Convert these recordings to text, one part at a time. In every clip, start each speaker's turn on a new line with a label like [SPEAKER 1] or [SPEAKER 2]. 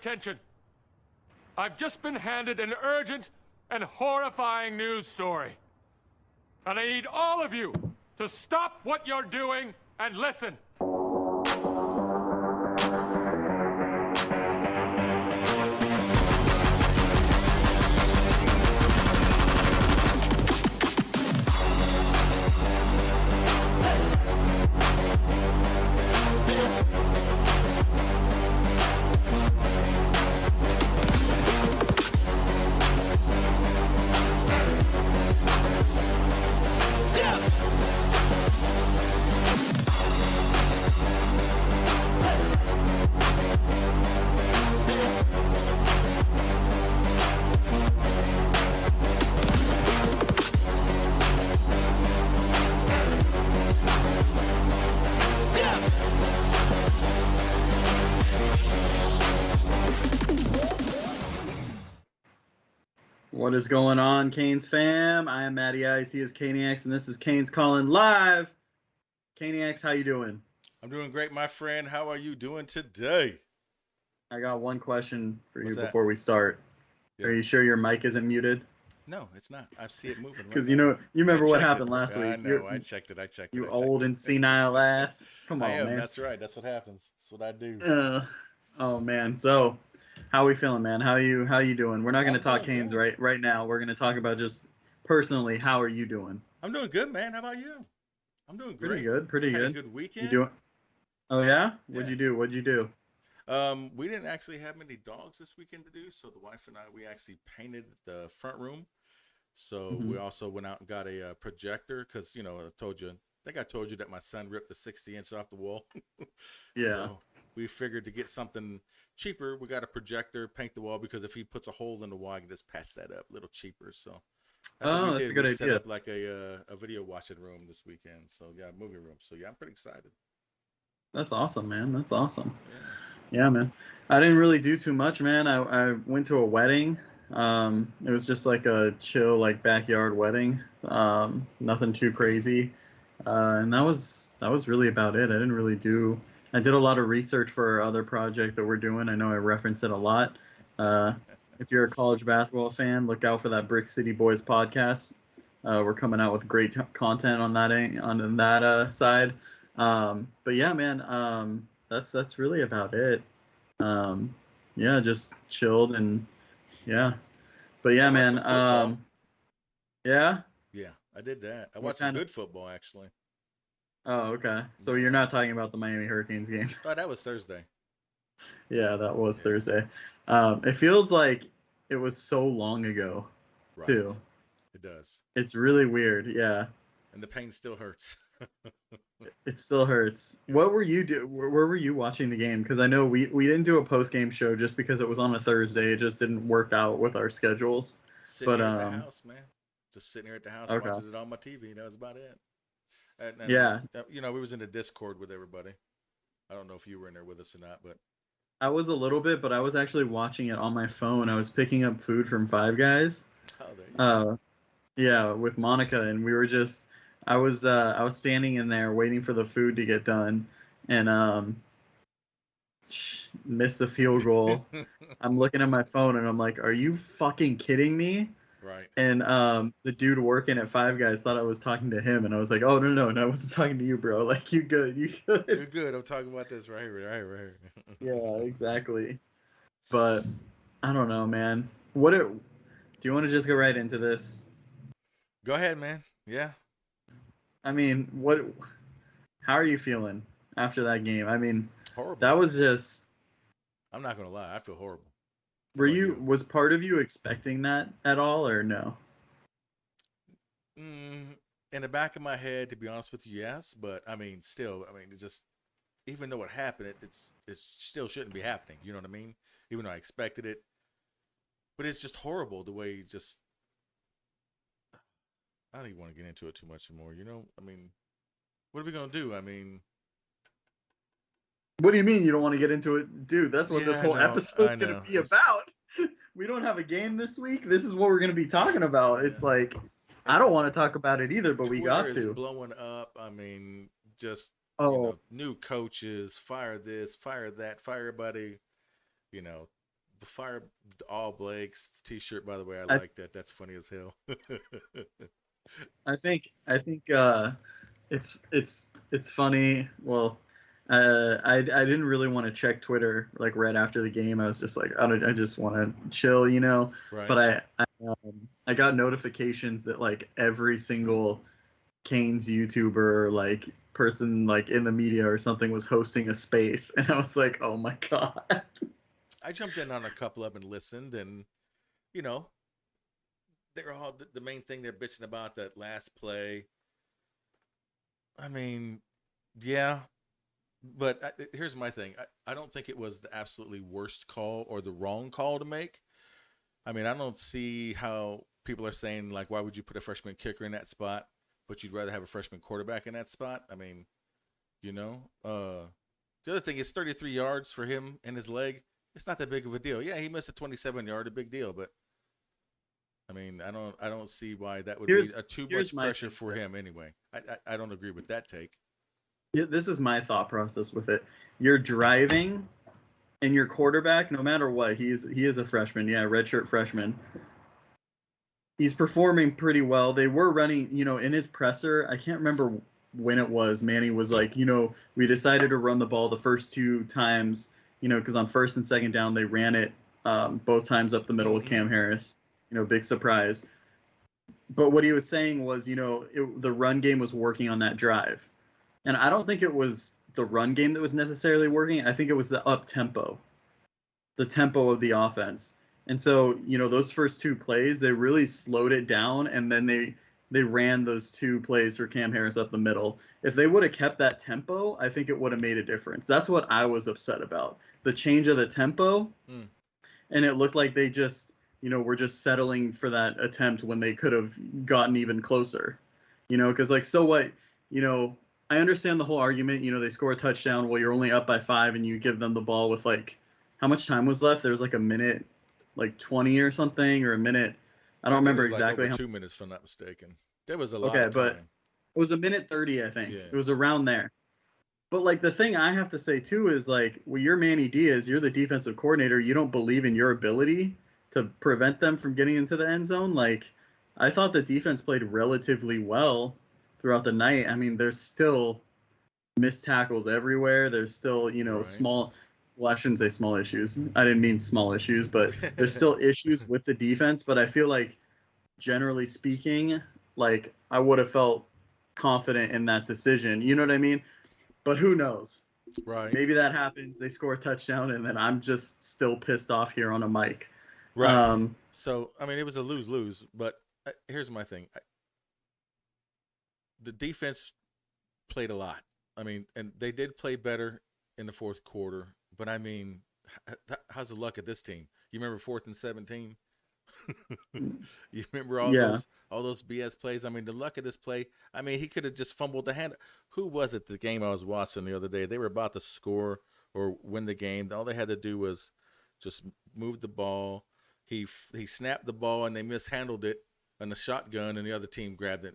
[SPEAKER 1] attention. I've just been handed an urgent and horrifying news story. And I need all of you to stop what you're doing and listen.
[SPEAKER 2] What is going on, Canes fam? I am Matty Ice. He is Caniacs, and this is Canes Calling Live. Caniacs, how you doing?
[SPEAKER 3] I'm doing great, my friend. How are you doing today?
[SPEAKER 2] I got one question for you
[SPEAKER 3] What's that?
[SPEAKER 2] before we start.
[SPEAKER 3] Yeah.
[SPEAKER 2] Are you sure your mic isn't muted?
[SPEAKER 3] No, it's not. I see it moving.
[SPEAKER 2] Because
[SPEAKER 3] right now.
[SPEAKER 2] you remember
[SPEAKER 3] I
[SPEAKER 2] what
[SPEAKER 3] checked
[SPEAKER 2] happened
[SPEAKER 3] it.
[SPEAKER 2] last week.
[SPEAKER 3] I know. I checked it.
[SPEAKER 2] You
[SPEAKER 3] I
[SPEAKER 2] old
[SPEAKER 3] checked
[SPEAKER 2] and
[SPEAKER 3] it.
[SPEAKER 2] senile ass. Come on,
[SPEAKER 3] I am.
[SPEAKER 2] man.
[SPEAKER 3] That's right. That's what happens. That's what I do.
[SPEAKER 2] Oh man. So, how we feeling, man? How you doing? We're not going to talk
[SPEAKER 3] doing
[SPEAKER 2] Canes
[SPEAKER 3] good.
[SPEAKER 2] right now. We're going to talk about just personally. How are you doing?
[SPEAKER 3] I'm doing good, man. How about you? I'm doing great.
[SPEAKER 2] Pretty
[SPEAKER 3] Had
[SPEAKER 2] good.
[SPEAKER 3] a good weekend.
[SPEAKER 2] You doing? Oh yeah. What'd
[SPEAKER 3] Yeah.
[SPEAKER 2] you do?
[SPEAKER 3] We didn't actually have many dogs this weekend to do, so the wife and I, we actually painted the front room. So
[SPEAKER 2] Mhm.
[SPEAKER 3] we also went out and got a projector because, I think I told you that my son ripped the 60-inch off the wall.
[SPEAKER 2] Yeah.
[SPEAKER 3] So we figured to get something cheaper, we got a projector, paint the wall, because if he puts a hole in the wall, I can just patch that up a little cheaper. So that's what we
[SPEAKER 2] that's
[SPEAKER 3] did.
[SPEAKER 2] a good
[SPEAKER 3] We set
[SPEAKER 2] idea.
[SPEAKER 3] up like a video watching room this weekend. So yeah, movie room. So yeah, I'm pretty excited.
[SPEAKER 2] That's awesome, man. That's awesome.
[SPEAKER 3] Yeah.
[SPEAKER 2] Yeah, man. I didn't really do too much, man. I went to a wedding. It was just like a chill, like backyard wedding. Nothing too crazy. And that was really about it. I did a lot of research for our other project that we're doing. I know I reference it a lot. If you're a college basketball fan, look out for that Brick City Boys podcast. We're coming out with great content on that side. But yeah, man, that's really about it. Yeah, just chilled and yeah. But yeah,
[SPEAKER 3] I watched
[SPEAKER 2] man.
[SPEAKER 3] some football.
[SPEAKER 2] Yeah.
[SPEAKER 3] Yeah, I did that. I
[SPEAKER 2] What
[SPEAKER 3] watched some
[SPEAKER 2] kind of-
[SPEAKER 3] good football, actually.
[SPEAKER 2] Oh, okay. So
[SPEAKER 3] Yeah.
[SPEAKER 2] you're not talking about the Miami Hurricanes game.
[SPEAKER 3] Oh, that was Thursday.
[SPEAKER 2] Yeah, that was
[SPEAKER 3] Yeah.
[SPEAKER 2] Thursday. It feels like it was so long ago,
[SPEAKER 3] Right.
[SPEAKER 2] too.
[SPEAKER 3] It does.
[SPEAKER 2] It's really weird. Yeah,
[SPEAKER 3] And the pain still hurts.
[SPEAKER 2] it still hurts. What were you Where were you watching the game? Because I know we didn't do a post game show just because it was on a Thursday. It just didn't work out with our schedules.
[SPEAKER 3] Sitting
[SPEAKER 2] But,
[SPEAKER 3] here at the house, man. Just sitting here at the house
[SPEAKER 2] Okay.
[SPEAKER 3] watching it on my TV. That was about it. And
[SPEAKER 2] Yeah.
[SPEAKER 3] we was in the Discord with everybody. I don't know if you were in there with us or not, but
[SPEAKER 2] I was a little bit, but I was actually watching it on my phone. I was picking up food from Five Guys.
[SPEAKER 3] there you go.
[SPEAKER 2] Yeah, with Monica, and we were just. I was standing in there waiting for the food to get done, and missed the field goal. I'm looking at my phone and I'm like, "Are you fucking kidding me?"
[SPEAKER 3] Right.
[SPEAKER 2] And the dude working at Five Guys thought I was talking to him, and I was like, "Oh no, I wasn't talking to you, bro. Like you good.
[SPEAKER 3] You're good. I'm talking about this right here.
[SPEAKER 2] Yeah, exactly. But I don't know, man. Do you want to just go right into this?
[SPEAKER 3] Go ahead, man. Yeah.
[SPEAKER 2] I mean, how are you feeling after that game? I mean,
[SPEAKER 3] Horrible.
[SPEAKER 2] that was just.
[SPEAKER 3] I'm not gonna lie. I feel horrible.
[SPEAKER 2] Was part of you expecting that at all, or no?
[SPEAKER 3] In the back of my head, to be honest with you, yes. But I mean, still, it just, even though it happened, it still shouldn't be happening. You know what I mean? Even though I expected it, but it's just horrible the way I don't even want to get into it too much anymore. What are we gonna do?
[SPEAKER 2] What do you mean you don't want to get into it, dude? That's what this
[SPEAKER 3] Yeah,
[SPEAKER 2] whole
[SPEAKER 3] I know,
[SPEAKER 2] episode's
[SPEAKER 3] I
[SPEAKER 2] gonna
[SPEAKER 3] know.
[SPEAKER 2] be about. We don't have a game this week. This is what we're gonna be talking about. It's
[SPEAKER 3] Yeah.
[SPEAKER 2] like I don't want to talk about it either, but we got
[SPEAKER 3] Twitter is
[SPEAKER 2] to.
[SPEAKER 3] blowing up. Just
[SPEAKER 2] Oh,
[SPEAKER 3] new coaches, fire this, fire that, fire everybody. Fire all Blake's t-shirt, by the way. I
[SPEAKER 2] I
[SPEAKER 3] like that. That's funny as hell.
[SPEAKER 2] I think it's funny. Well, I didn't really want to check Twitter like right after the game. I was just like, I just want to chill, you know.
[SPEAKER 3] Right.
[SPEAKER 2] But I got notifications that like every single Canes YouTuber like person like in the media or something was hosting a space, and I was like, oh my god.
[SPEAKER 3] I jumped in on a couple of them and listened, and you know, they're all the main thing they're bitching about that last play. I mean, yeah, but here's my thing. I don't think it was the absolutely worst call or the wrong call to make. I mean, I don't see how people are saying, like, why would you put a freshman kicker in that spot, but you'd rather have a freshman quarterback in that spot? I mean, you know, the other thing is 33 yards for him and his leg. It's not that big of a deal. Yeah, he missed a 27-yard, a big deal, but I mean, I don't see why that would be
[SPEAKER 2] Here's
[SPEAKER 3] a too
[SPEAKER 2] here's
[SPEAKER 3] much
[SPEAKER 2] my
[SPEAKER 3] pressure
[SPEAKER 2] thing.
[SPEAKER 3] for him anyway. I don't agree with that take.
[SPEAKER 2] Yeah, this is my thought process with it. You're driving, and your quarterback, no matter what, he is a freshman. Yeah, redshirt freshman. He's performing pretty well. They were running, you know, in his presser. I can't remember when it was. Manny was like, you know, we decided to run the ball the first two times, you know, because on first and second down they ran it both times up the middle with
[SPEAKER 3] Mm-hmm.
[SPEAKER 2] Cam Harris. You know, big surprise. But what he was saying was, you know, the run game was working on that drive. And I don't think it was the run game that was necessarily working. I think it was the up tempo, the tempo of the offense. And so, you know, those first two plays, they really slowed it down, and then they ran those two plays for Cam Harris up the middle. If they would have kept that tempo, I think it would have made a difference. That's what I was upset about. The change of the tempo,
[SPEAKER 3] Mm.
[SPEAKER 2] and it looked like they just, you know, were just settling for that attempt when they could have gotten even closer. You know, because like, so what, you know, I understand the whole argument. You know, they score a touchdown, well, you're only up by 5, and you give them the ball with like, how much time was left? There was like a minute, like 20 or something, or a minute. I don't
[SPEAKER 3] I think it
[SPEAKER 2] remember
[SPEAKER 3] was like
[SPEAKER 2] exactly
[SPEAKER 3] over
[SPEAKER 2] how.
[SPEAKER 3] 2 minutes, if I'm not mistaken. There was a lot
[SPEAKER 2] Okay,
[SPEAKER 3] of
[SPEAKER 2] but
[SPEAKER 3] time.
[SPEAKER 2] it was a minute 30, I think.
[SPEAKER 3] Yeah.
[SPEAKER 2] It was around there. But like the thing I have to say too is like, well, you're Manny Diaz, you're the defensive coordinator. You don't believe in your ability to prevent them from getting into the end zone. Like, I thought the defense played relatively well throughout the night. I mean, there's still missed tackles everywhere. There's still, you know,
[SPEAKER 3] Right.
[SPEAKER 2] small. Well, I shouldn't say small issues. I didn't mean small issues, but there's still issues with the defense. But I feel like, generally speaking, like I would have felt confident in that decision. You know what I mean? But who knows?
[SPEAKER 3] Right.
[SPEAKER 2] Maybe that happens. They score a touchdown, and then I'm just still pissed off here on a mic.
[SPEAKER 3] Right.
[SPEAKER 2] Um,
[SPEAKER 3] So I mean, it was a lose lose. But here's my thing: the defense played a lot. I mean, and they did play better in the fourth quarter. But I mean, how's the luck at this team? You remember 4th and 17? You remember
[SPEAKER 2] yeah.
[SPEAKER 3] all those BS plays? I mean, the luck of this play. I mean, he could have just fumbled the hand. Who was it? The game I was watching the other day. They were about to score or win the game. All they had to do was just move the ball. He snapped the ball and they mishandled it on the shotgun, and the other team grabbed it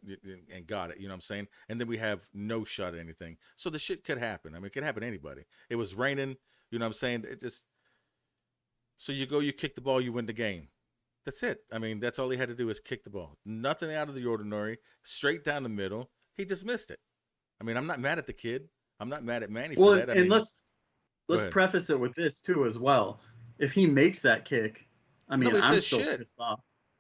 [SPEAKER 3] and got it. You know what I'm saying? And then we have no shot at anything. So the shit could happen. I mean, it could happen to anybody. It was raining. You know what I'm saying? It just so you go, you kick the ball, you win the game. That's it. I mean, that's all he had to do is kick the ball. Nothing out of the ordinary, straight down the middle. He just missed it. I mean, I'm not mad at the kid. I'm not mad at Manny for
[SPEAKER 2] Well,
[SPEAKER 3] that. I
[SPEAKER 2] and
[SPEAKER 3] mean, go
[SPEAKER 2] let's
[SPEAKER 3] ahead.
[SPEAKER 2] preface it with this too as well. If he makes that kick, I mean,
[SPEAKER 3] Nobody
[SPEAKER 2] I'm
[SPEAKER 3] says
[SPEAKER 2] still
[SPEAKER 3] shit.
[SPEAKER 2] pissed off.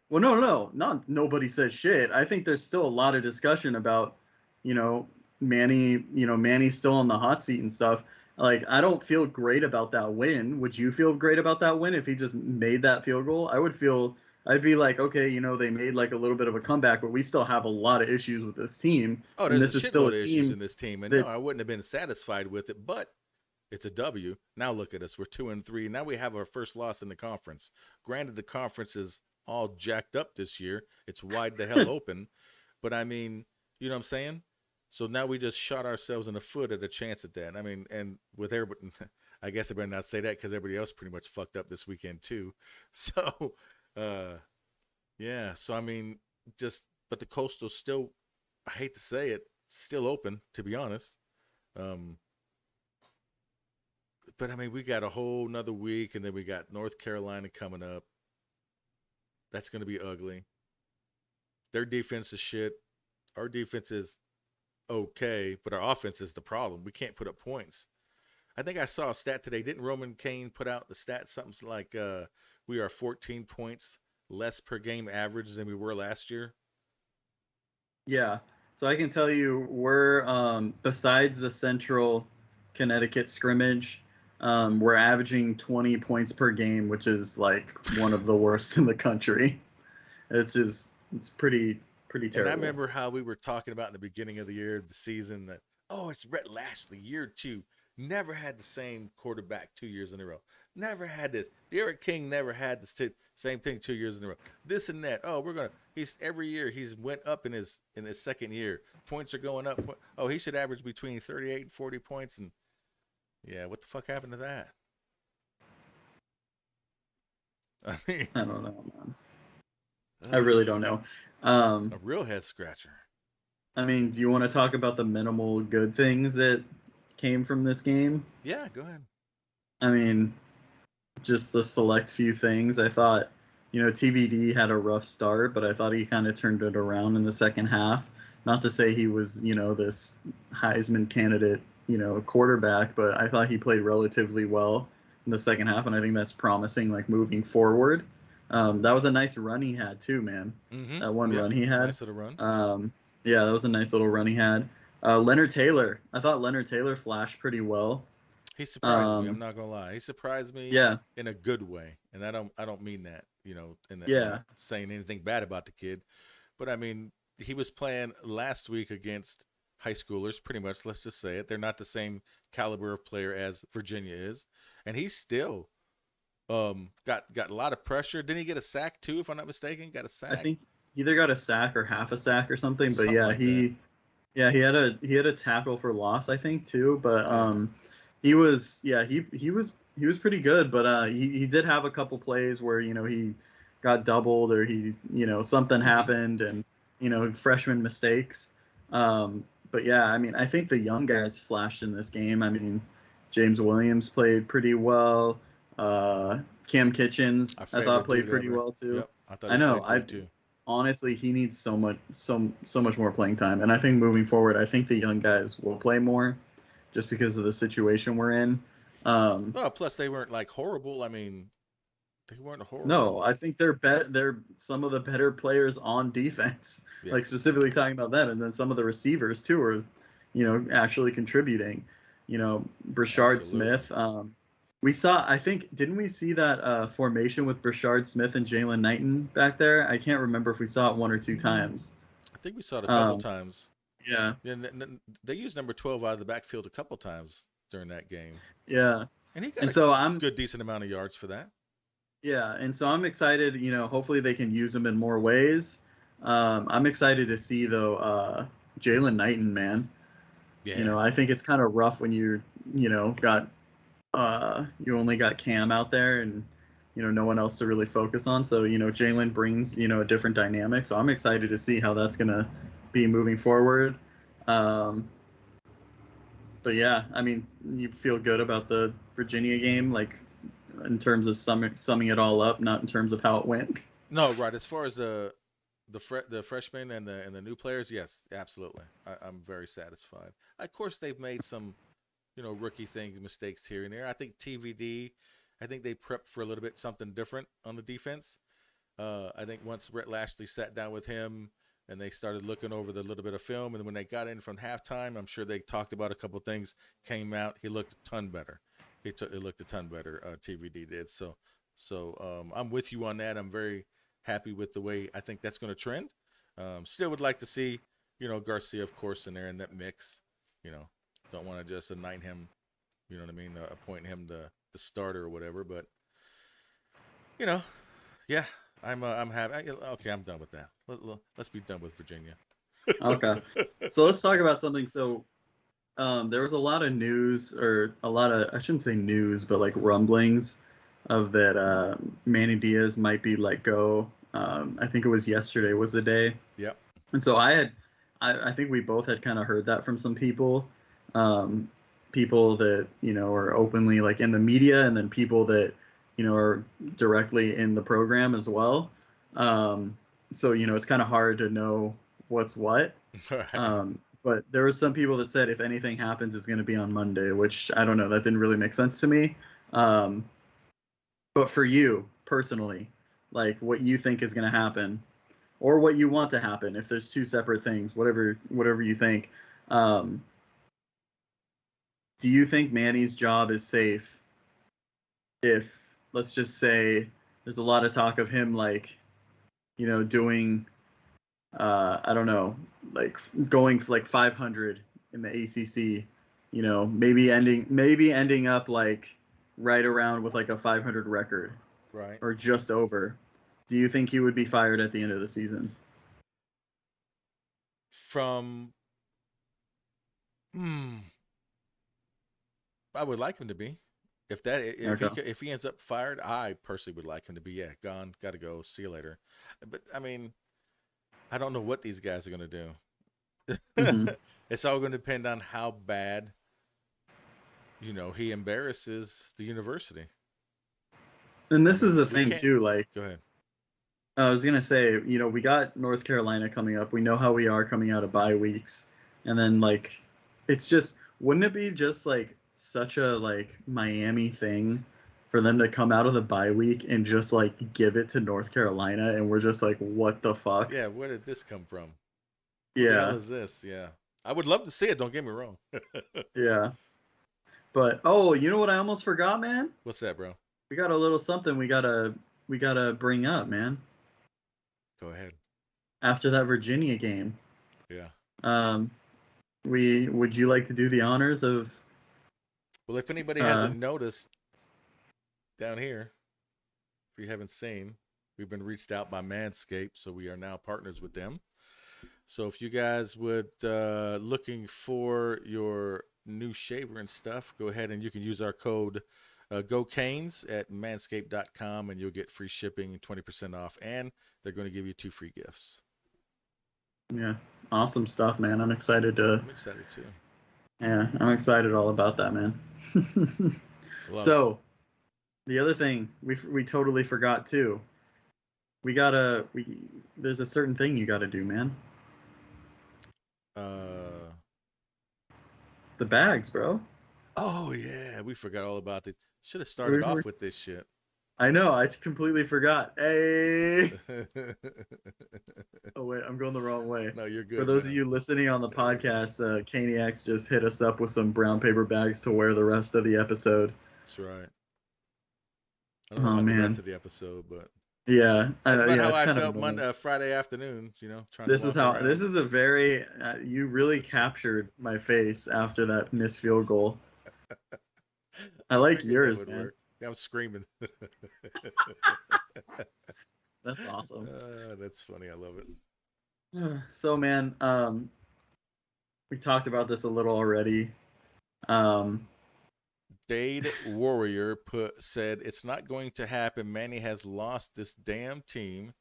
[SPEAKER 2] Well, no, not nobody says shit. I think there's still a lot of discussion about, you know, Manny. You know, Manny's still on the hot seat and stuff. Like, I don't feel great about that win. Would you feel great about that win if he just made that field goal? I would feel. I'd be like, okay, you know, they made like a little bit of a comeback, but we still have a lot of issues with this team,
[SPEAKER 3] Oh,
[SPEAKER 2] and
[SPEAKER 3] there's a
[SPEAKER 2] this is still
[SPEAKER 3] shitload
[SPEAKER 2] a
[SPEAKER 3] of issues
[SPEAKER 2] team
[SPEAKER 3] in this team, and no, I
[SPEAKER 2] that's.
[SPEAKER 3] wouldn't have been satisfied with it. But it's a W. Now look at us. We're 2-3. Now we have our first loss in the conference. Granted, the conference is all jacked up this year. It's wide the hell open. But I mean, you know what I'm saying? So now we just shot ourselves in the foot at a chance at that. I mean, and with everybody, I guess I better not say that because everybody else pretty much fucked up this weekend too. So, uh, yeah. So I mean, just but the Coastal's still. I hate to say it, still open. To be honest, um, but I mean, we got a whole another week, and then we got North Carolina coming up. That's going to be ugly. Their defense is shit. Our defense is okay, but our offense is the problem. We can't put up points. I think I saw a stat today. Didn't Roman Kane put out the stat? Something like we are 14 points less per game average than we were last year.
[SPEAKER 2] Yeah. So I can tell you we're besides the Central Connecticut scrimmage, we're averaging 20 points per game, which is like one of the worst in the country. It's pretty terrible.
[SPEAKER 3] And I remember how we were talking about in the beginning of the year, the season, that, oh, it's Rhett Lashley, year 2. Never had the same quarterback 2 years in a row. Never had this. Derek King never had the same thing 2 years in a row. This and that. Oh, he's every year he's went up in his second year. Points are going up. Oh, he should average between 38 and 40 points. And yeah, what the fuck happened to that? I mean,
[SPEAKER 2] I don't know, man. I really don't know.
[SPEAKER 3] A real head scratcher.
[SPEAKER 2] I mean, do you want to talk about the minimal good things that came from this game?
[SPEAKER 3] Yeah, go ahead.
[SPEAKER 2] I mean, just the select few things. I thought, TBD had a rough start, but I thought he kind of turned it around in the second half. Not to say he was, this Heisman candidate, quarterback, but I thought he played relatively well in the second half, and I think that's promising, like, moving forward. That was a nice run he had, too, man.
[SPEAKER 3] Mm-hmm.
[SPEAKER 2] That one run he had.
[SPEAKER 3] Nice little run.
[SPEAKER 2] Yeah, that was a nice little run he had. Leonard Taylor. I thought Leonard Taylor flashed pretty well.
[SPEAKER 3] He surprised me. I'm not gonna lie. He surprised me.
[SPEAKER 2] Yeah.
[SPEAKER 3] In a good way, and I don't mean that. In not saying anything bad about the kid, but I mean he was playing last week against high schoolers. Pretty much, let's just say it. They're not the same caliber of player as Virginia is, and he still got a lot of pressure. Didn't he get a sack too? If I'm not mistaken, got a sack.
[SPEAKER 2] I think he either got a sack or half a sack or something. But
[SPEAKER 3] Something
[SPEAKER 2] yeah,
[SPEAKER 3] like
[SPEAKER 2] he had a tackle for loss, I think, too. But he was pretty good. But he did have a couple plays where he got doubled or something happened, and freshman mistakes. But yeah, I mean, I think the young guys flashed in this game. I mean, James Williams played pretty well. Cam Kitchens, I thought played pretty well too.
[SPEAKER 3] Yep, I thought
[SPEAKER 2] I know.
[SPEAKER 3] played too.
[SPEAKER 2] Honestly, he needs so much more playing time, and I think moving forward, I think the young guys will play more, just because of the situation we're in.
[SPEAKER 3] Well, plus they weren't like horrible. I mean, they weren't horrible.
[SPEAKER 2] No, I think they're some of the better players on defense.
[SPEAKER 3] Yes.
[SPEAKER 2] Like specifically talking about them, and then some of the receivers too are, actually contributing. Brashard
[SPEAKER 3] Absolutely.
[SPEAKER 2] Smith. Didn't we see that formation with Brashard Smith and Jalen Knighton back there? I can't remember if we saw it one or two times.
[SPEAKER 3] I think we saw it a couple times.
[SPEAKER 2] Yeah.
[SPEAKER 3] Yeah, they used number 12 out of the backfield a couple times during that game.
[SPEAKER 2] Yeah.
[SPEAKER 3] And he got a good decent amount of yards for that.
[SPEAKER 2] Yeah, and so I'm excited. Hopefully they can use him in more ways. I'm excited to see though Jalen Knighton, man.
[SPEAKER 3] Yeah.
[SPEAKER 2] I think it's kind of rough when you got you only got Cam out there and no one else to really focus on. So Jalen brings a different dynamic. So I'm excited to see how that's gonna be moving forward. But yeah, I mean, you feel good about the Virginia game, like in terms of summing it all up, not in terms of how it went.
[SPEAKER 3] No, right. As far as the freshmen and the new players, yes, absolutely. I'm very satisfied. Of course, they've made some, rookie mistakes here and there. I think TVD, I think they prepped for a little bit something different on the defense. I think once Rhett Lashley sat down with him and they started looking over the little bit of film, and when they got in from halftime, I'm sure they talked about a couple things, came out, he looked a ton better. It looked a ton better, TVD did. So I'm with you on that. I'm very happy with the way I think that's going to trend. Still would like to see, Garcia, of course, in there in that mix. Don't want to just anoint him, you know what I mean, appoint him the starter or whatever. But, yeah, I'm happy. Okay, I'm done with that. Let's be done with Virginia.
[SPEAKER 2] Okay, so let's talk about something. So there was a lot of news, or I shouldn't say news, but like rumblings of that Manny Diaz might be let go. I think it was yesterday was the day.
[SPEAKER 3] Yep.
[SPEAKER 2] And so I think we both had kind of heard that from some people. people that are openly like in the media, and then people that are directly in the program as well. So it's kind of hard to know what's what.
[SPEAKER 3] Right.
[SPEAKER 2] But there were some people that said if anything happens, it's going to be on Monday, which I don't know. That didn't really make sense to me. Um, but for you personally, like what you think is going to happen, or what you want to happen, if there's two separate things, whatever you think. Um, do you think Manny's job is safe if, let's just say, there's a lot of talk of him like, doing, I don't know, like going for like 500 in the ACC, maybe ending up like right around with like a 500 record
[SPEAKER 3] Right.
[SPEAKER 2] or just over. Do you think he would be fired at the end of the season?
[SPEAKER 3] From I would like him to be. If he ends up fired, I personally would like him to be. Yeah, gone, got to go. See you later. But I mean, I don't know what these guys are going to do.
[SPEAKER 2] Mm-hmm.
[SPEAKER 3] It's all going to depend on how bad, he embarrasses the university.
[SPEAKER 2] And this is the thing too. Like,
[SPEAKER 3] go ahead.
[SPEAKER 2] I was gonna say, we got North Carolina coming up. We know how we are coming out of bye weeks, and then like, it's just, wouldn't it be just like such a like Miami thing for them to come out of the bye week and just like give it to North Carolina, and we're just like, what the fuck?
[SPEAKER 3] Yeah, where did this come from?
[SPEAKER 2] Yeah,
[SPEAKER 3] what the hell is this? Yeah, I would love to see it. Don't get me wrong.
[SPEAKER 2] Yeah, but you know what I almost forgot, man?
[SPEAKER 3] What's that, bro?
[SPEAKER 2] We got a little something we gotta bring up, man.
[SPEAKER 3] Go ahead.
[SPEAKER 2] After that Virginia game.
[SPEAKER 3] Yeah.
[SPEAKER 2] Would you like to do the honors of?
[SPEAKER 3] Well, if anybody hasn't noticed, down here, if you haven't seen, we've been reached out by Manscaped, so we are now partners with them. So if you guys would looking for your new shaver and stuff, go ahead and you can use our code GoCanes at manscaped.com, and you'll get free shipping and 20% off, and they're going to give you 2 free gifts.
[SPEAKER 2] Yeah, awesome stuff, man. I'm excited
[SPEAKER 3] too.
[SPEAKER 2] Yeah, I'm excited all about that, man. So, the other thing we totally forgot too. There's a certain thing you gotta do, man. The bags, bro.
[SPEAKER 3] Oh yeah, we forgot all about this. Should have started off with this shit.
[SPEAKER 2] I know, I completely forgot. Hey. Oh wait, I'm going the wrong way.
[SPEAKER 3] No, you're good.
[SPEAKER 2] For those of you listening on the podcast, Caniacs just hit us up with some brown paper bags to wear the rest of the episode.
[SPEAKER 3] That's right. I don't know about the rest of the episode, but
[SPEAKER 2] yeah,
[SPEAKER 3] that's about how I felt Friday afternoons.
[SPEAKER 2] This is a very you really captured my face after that missed field goal. I like yours, man.
[SPEAKER 3] Yeah, I'm screaming.
[SPEAKER 2] That's awesome.
[SPEAKER 3] That's funny. I love it.
[SPEAKER 2] So, man, we talked about this a little already.
[SPEAKER 3] Dade Warrior said, "It's not going to happen. Manny has lost this damn team.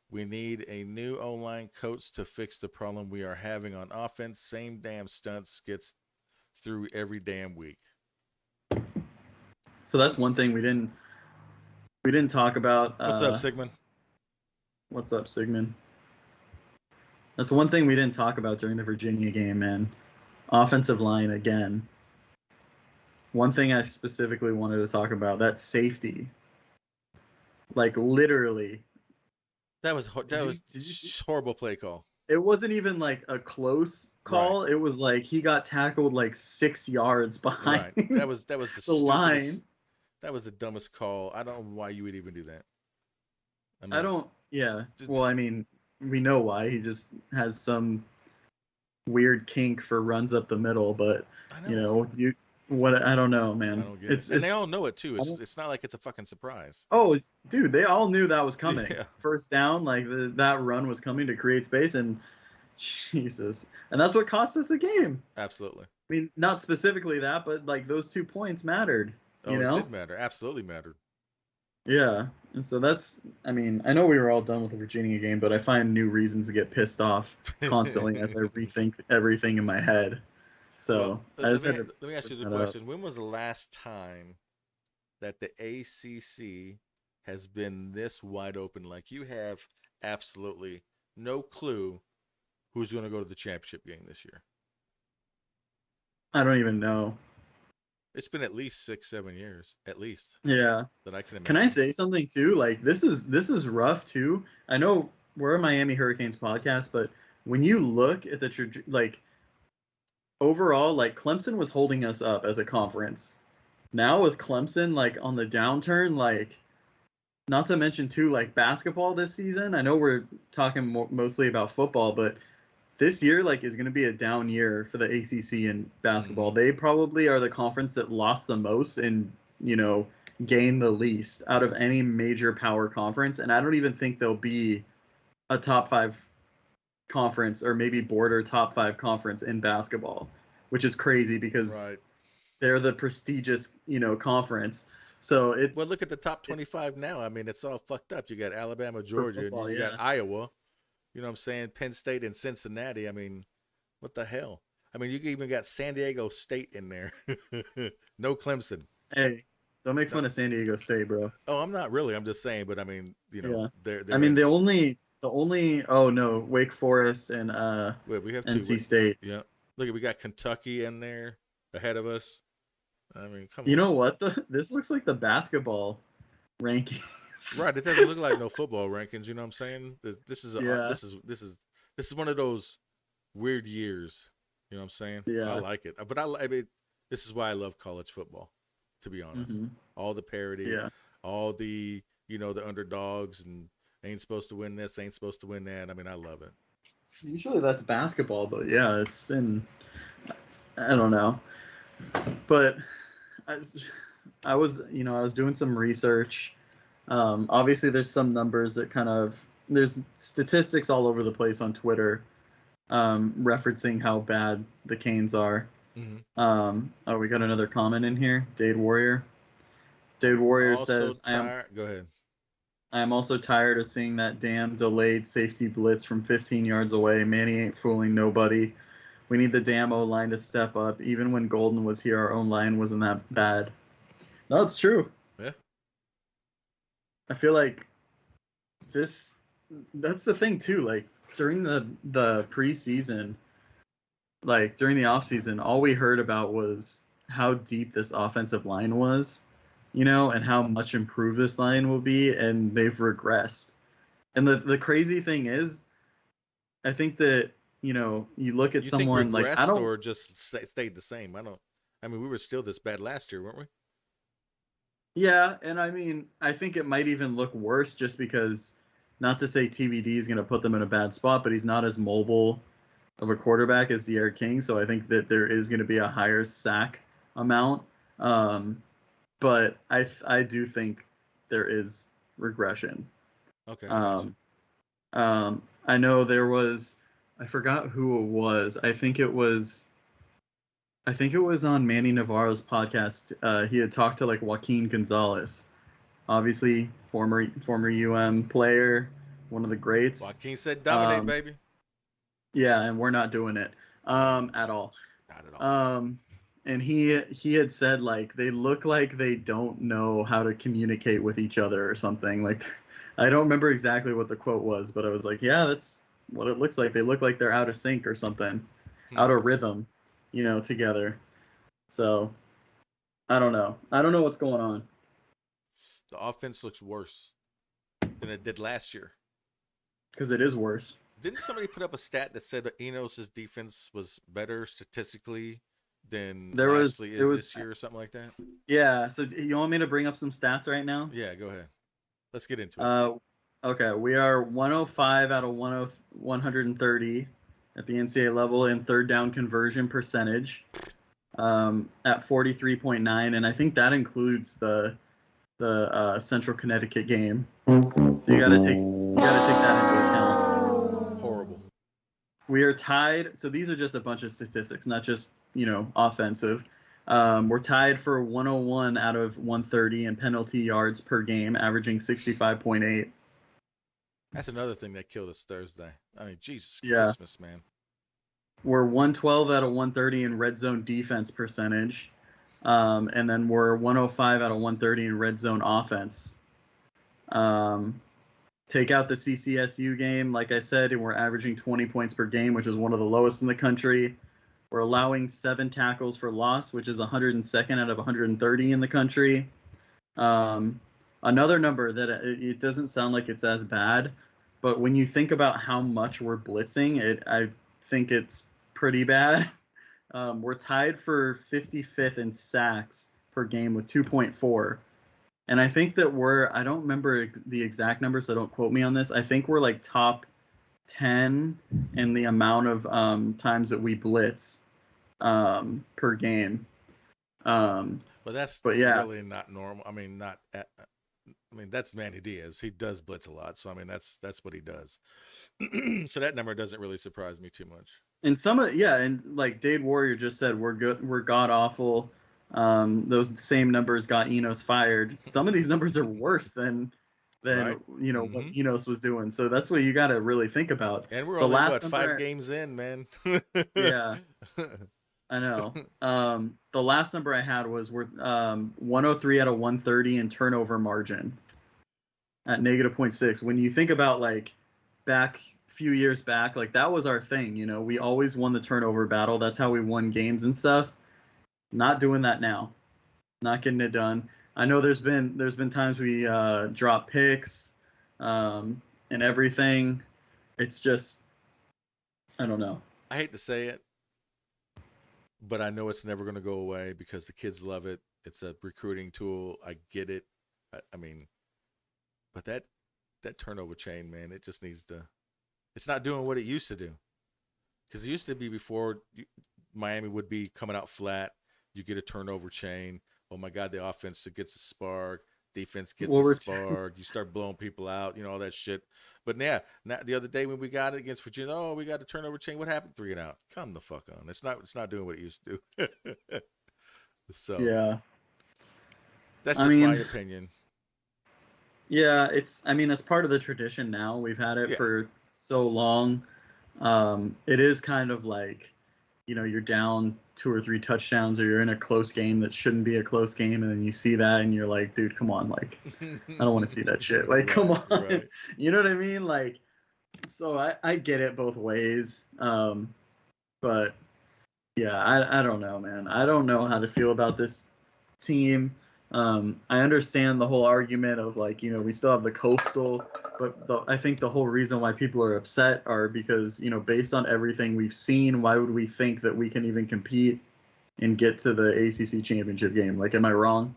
[SPEAKER 3] We need a new O-line coach to fix the problem we are having on offense. Same damn stunts gets through every damn week."
[SPEAKER 2] So that's one thing we didn't talk about.
[SPEAKER 3] What's up, Sigmund?
[SPEAKER 2] What's up, Sigmund? That's one thing we didn't talk about during the Virginia game, man. Offensive line again. One thing I specifically wanted to talk about, that safety. Like literally.
[SPEAKER 3] That was horrible play call.
[SPEAKER 2] It wasn't even like a close call. Right. It was like he got tackled like 6 yards behind.
[SPEAKER 3] Right. That was the
[SPEAKER 2] line.
[SPEAKER 3] That was the dumbest call. I don't know why you would even do that.
[SPEAKER 2] I don't. Yeah. Well, I mean, we know why. He just has some weird kink for runs up the middle, but I don't know, man.
[SPEAKER 3] I don't get it. And they all know it too. It's not like it's a fucking surprise.
[SPEAKER 2] Oh, dude, they all knew that was coming.
[SPEAKER 3] Yeah.
[SPEAKER 2] First down, like that run was coming to create space, and Jesus, and that's what cost us the game.
[SPEAKER 3] Absolutely.
[SPEAKER 2] I mean, not specifically that, but like those 2 points mattered. It
[SPEAKER 3] did matter. Absolutely mattered.
[SPEAKER 2] Yeah, and so that's. I mean, I know we were all done with the Virginia game, but I find new reasons to get pissed off constantly as I rethink everything in my head. So I just had to
[SPEAKER 3] let me ask you
[SPEAKER 2] bring
[SPEAKER 3] the
[SPEAKER 2] that up.
[SPEAKER 3] question: when was the last time that the ACC has been this wide open? Like you have absolutely no clue who's going to go to the championship game this year.
[SPEAKER 2] I don't even know.
[SPEAKER 3] It's been at least 6, 7 years, at least
[SPEAKER 2] Yeah.
[SPEAKER 3] that I can
[SPEAKER 2] Can I
[SPEAKER 3] imagine.
[SPEAKER 2] say something too? Like this is rough too. I know we're a Miami Hurricanes podcast, but when you look at the like overall, like Clemson was holding us up as a conference. Now with Clemson like on the downturn, like not to mention too like basketball this season. I know we're talking mostly about football, but this year like is going to be a down year for the ACC in basketball.
[SPEAKER 3] Mhm.
[SPEAKER 2] They probably are the conference that lost the most and gained the least out of any major power conference, and I don't even think they'll be a top 5 conference or maybe border top 5 conference in basketball, which is crazy because
[SPEAKER 3] Right.
[SPEAKER 2] they're the prestigious conference. So
[SPEAKER 3] Well, look
[SPEAKER 2] it's
[SPEAKER 3] at the top
[SPEAKER 2] it's
[SPEAKER 3] 25 now. I mean, it's all fucked up. You got Alabama,
[SPEAKER 2] for
[SPEAKER 3] Georgia, and
[SPEAKER 2] football,
[SPEAKER 3] you got
[SPEAKER 2] yeah.
[SPEAKER 3] Iowa. You know what I'm saying? Penn State and Cincinnati. I mean, what the hell? I mean, you even got San Diego State in there. No Clemson.
[SPEAKER 2] Hey, don't make
[SPEAKER 3] No,
[SPEAKER 2] fun of San Diego State, bro.
[SPEAKER 3] oh, I'm not really. I'm just saying. But I mean,
[SPEAKER 2] Yeah. I
[SPEAKER 3] they're
[SPEAKER 2] mean
[SPEAKER 3] in.
[SPEAKER 2] the only oh no, Wake Forest and
[SPEAKER 3] Well, we have two.
[SPEAKER 2] NC State.
[SPEAKER 3] Yeah. Look, we got Kentucky in there ahead of us. I mean, come
[SPEAKER 2] You
[SPEAKER 3] on.
[SPEAKER 2] know what? This looks like the basketball rankings.
[SPEAKER 3] Right. It doesn't look like no football rankings. You know what I'm saying? This is
[SPEAKER 2] Yeah.
[SPEAKER 3] this is one of those weird years. You know what I'm saying? I
[SPEAKER 2] Yeah.
[SPEAKER 3] like it, but I mean, this is why I love college football. To be honest,
[SPEAKER 2] Hmm.
[SPEAKER 3] all the parody,
[SPEAKER 2] Yeah.
[SPEAKER 3] all the the underdogs and ain't supposed to win this, ain't supposed to win that. I mean, I love it.
[SPEAKER 2] Usually that's basketball, but yeah, it's been I don't know. But I, I was doing some research. Obviously, there's some numbers that there's statistics all over the place on Twitter, referencing how bad the Canes are.
[SPEAKER 3] Mm-hmm.
[SPEAKER 2] Oh, we got another comment in here. Dade Warrior. Dade
[SPEAKER 3] I'm
[SPEAKER 2] Warrior
[SPEAKER 3] also
[SPEAKER 2] says,
[SPEAKER 3] tired. Go ahead.
[SPEAKER 2] I am also tired of seeing that damn delayed safety blitz from 15 yards away. Manny ain't fooling nobody. We need the damn O line to step up. Even when Golden was here, our own line wasn't that bad. No, it's true.
[SPEAKER 3] Yeah.
[SPEAKER 2] I feel like this. That's the thing too. Like during the preseason, like during the offseason, all we heard about was how deep this offensive line was, and how much improved this line will be, and they've regressed. And the crazy thing is, I think that you look at
[SPEAKER 3] You think
[SPEAKER 2] someone like I
[SPEAKER 3] regressed
[SPEAKER 2] don't.
[SPEAKER 3] or just stayed the same? I don't. I mean, we were still this bad last year, weren't we?
[SPEAKER 2] Yeah, and I mean, I think it might even look worse just because, not to say TBD is going to put them in a bad spot, but he's not as mobile of a quarterback as the Air King, so I think that there is going to be a higher sack amount. But I do think there is regression.
[SPEAKER 3] Okay, I got you.
[SPEAKER 2] Um, I know there was, I forgot who it was. I think it was on Manny Navarro's podcast. He had talked to like Joaquin Gonzalez, obviously former player, one of the greats.
[SPEAKER 3] Joaquin said dominate,
[SPEAKER 2] Um,
[SPEAKER 3] baby.
[SPEAKER 2] yeah, and we're not doing it at all.
[SPEAKER 3] Not at all.
[SPEAKER 2] And he had said like they look like they don't know how to communicate with each other or something. Like I don't remember exactly what the quote was, but I was like, yeah, that's what it looks like. They look like they're out of sync or something, out of rhythm, together. So I don't know. I don't know what's going on.
[SPEAKER 3] The offense looks worse than it did last year.
[SPEAKER 2] Because it is worse.
[SPEAKER 3] Didn't somebody put up a stat that said that Enos' defense was better statistically than Lashley is this year or something like that?
[SPEAKER 2] Yeah. So you want me to bring up some stats right now?
[SPEAKER 3] Yeah, go ahead. Let's get into it.
[SPEAKER 2] Okay. We are 105 out of 130 at the NCAA level in third down conversion percentage, at 43.9, and I think that includes the Central Connecticut game. So you gotta take that into account.
[SPEAKER 3] Horrible.
[SPEAKER 2] We are tied. So these are just a bunch of statistics, not just offensive. We're tied for 101 out of 130 in penalty yards per game, averaging 65.8.
[SPEAKER 3] That's another thing that killed us Thursday. I mean, Jesus
[SPEAKER 2] Yeah.
[SPEAKER 3] Christmas, man.
[SPEAKER 2] we're 112 out of 130 in red zone defense percentage, and then we're 105 out of 130 in red zone offense. Take out the CCSU game, like I said, and we're averaging 20 points per game, which is one of the lowest in the country. We're allowing 7 tackles for loss, which is 102nd out of 130 in the country. Another number that it doesn't sound like it's as bad, but when you think about how much we're blitzing, I think it's pretty bad. We're tied for 55th in sacks per game with 2.4. And I think that I don't remember the exact number, so don't quote me on this. I think we're like top 10 in the amount of times that we blitz per game.
[SPEAKER 3] But yeah, really not normal. I mean, that's Manny Diaz. He does blitz a lot, so I mean that's what he does. So that number doesn't really surprise me too much.
[SPEAKER 2] And and like Dade Warrior just said, we're god awful. Those same numbers got Enos fired. Some of these numbers are worse than
[SPEAKER 3] right.
[SPEAKER 2] What Enos was doing. So that's what you got to really think about.
[SPEAKER 3] And we're only 5 games in, man.
[SPEAKER 2] Yeah, I know. The last number I had was we're 103 out of 130 in turnover margin at -0.6. When you think about like few years back, like that was our thing. We always won the turnover battle. That's how we won games and stuff. Not doing that now. Not getting it done. I know there's been times we drop picks and everything. It's just, I don't know.
[SPEAKER 3] I hate to say it, but I know it's never going to go away because the kids love it. It's a recruiting tool. I get it. I mean, but that turnover chain, man, it just needs to. It's not doing what it used to do. Because it used to be before Miami would be coming out flat. You get a turnover chain. Oh my God, the offense gets a spark. Defense gets a spark. You start blowing people out, all that shit. But yeah, the other day when we got it against Virginia, we got a turnover chain. What happened? 3 and out. Come the fuck on. It's not doing what it used to do. So
[SPEAKER 2] yeah,
[SPEAKER 3] that's just my opinion.
[SPEAKER 2] Yeah, it's part of the tradition now. We've had it for so long. It is kind of like, you're down 2 or 3 touchdowns, or you're in a close game that shouldn't be a close game, and then you see that and you're like, dude, come on, like I don't want to see that shit. Like, come on. Right. You know what I mean? Like, so I get it both ways. But yeah, I don't know, man. I don't know how to feel about this team. I understand the whole argument of like, we still have the Coastal, but I think the whole reason why people are upset are because, based on everything we've seen, why would we think that we can even compete and get to the ACC championship game? Like, am I wrong?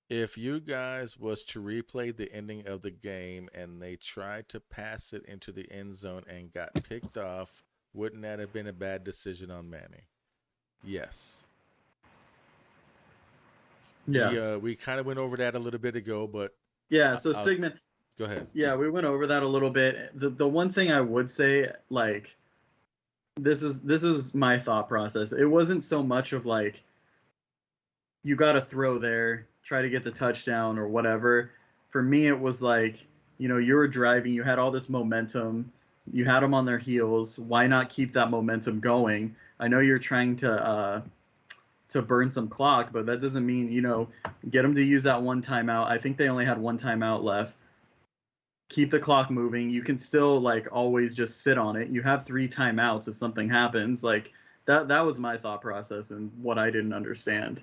[SPEAKER 3] If you guys was to replay the ending of the game and they tried to pass it into the end zone and got picked off, wouldn't that have been a bad decision on Manny? Yes.
[SPEAKER 2] Yes.
[SPEAKER 3] We kind of went over that a little bit ago, but
[SPEAKER 2] yeah. So Sigmund,
[SPEAKER 3] go ahead.
[SPEAKER 2] Yeah, we went over that a little bit. The one thing I would say, like, this is my thought process. It wasn't so much of like, you got to throw there, try to get the touchdown or whatever. For me, it was like, you were driving, you had all this momentum, you had them on their heels. Why not keep that momentum going? I know you're trying to burn some clock, but that doesn't mean, get them to use that one timeout. I think they only had one timeout left. Keep the clock moving. You can still like always just sit on it. You have 3 timeouts if something happens. Like that was my thought process and what I didn't understand.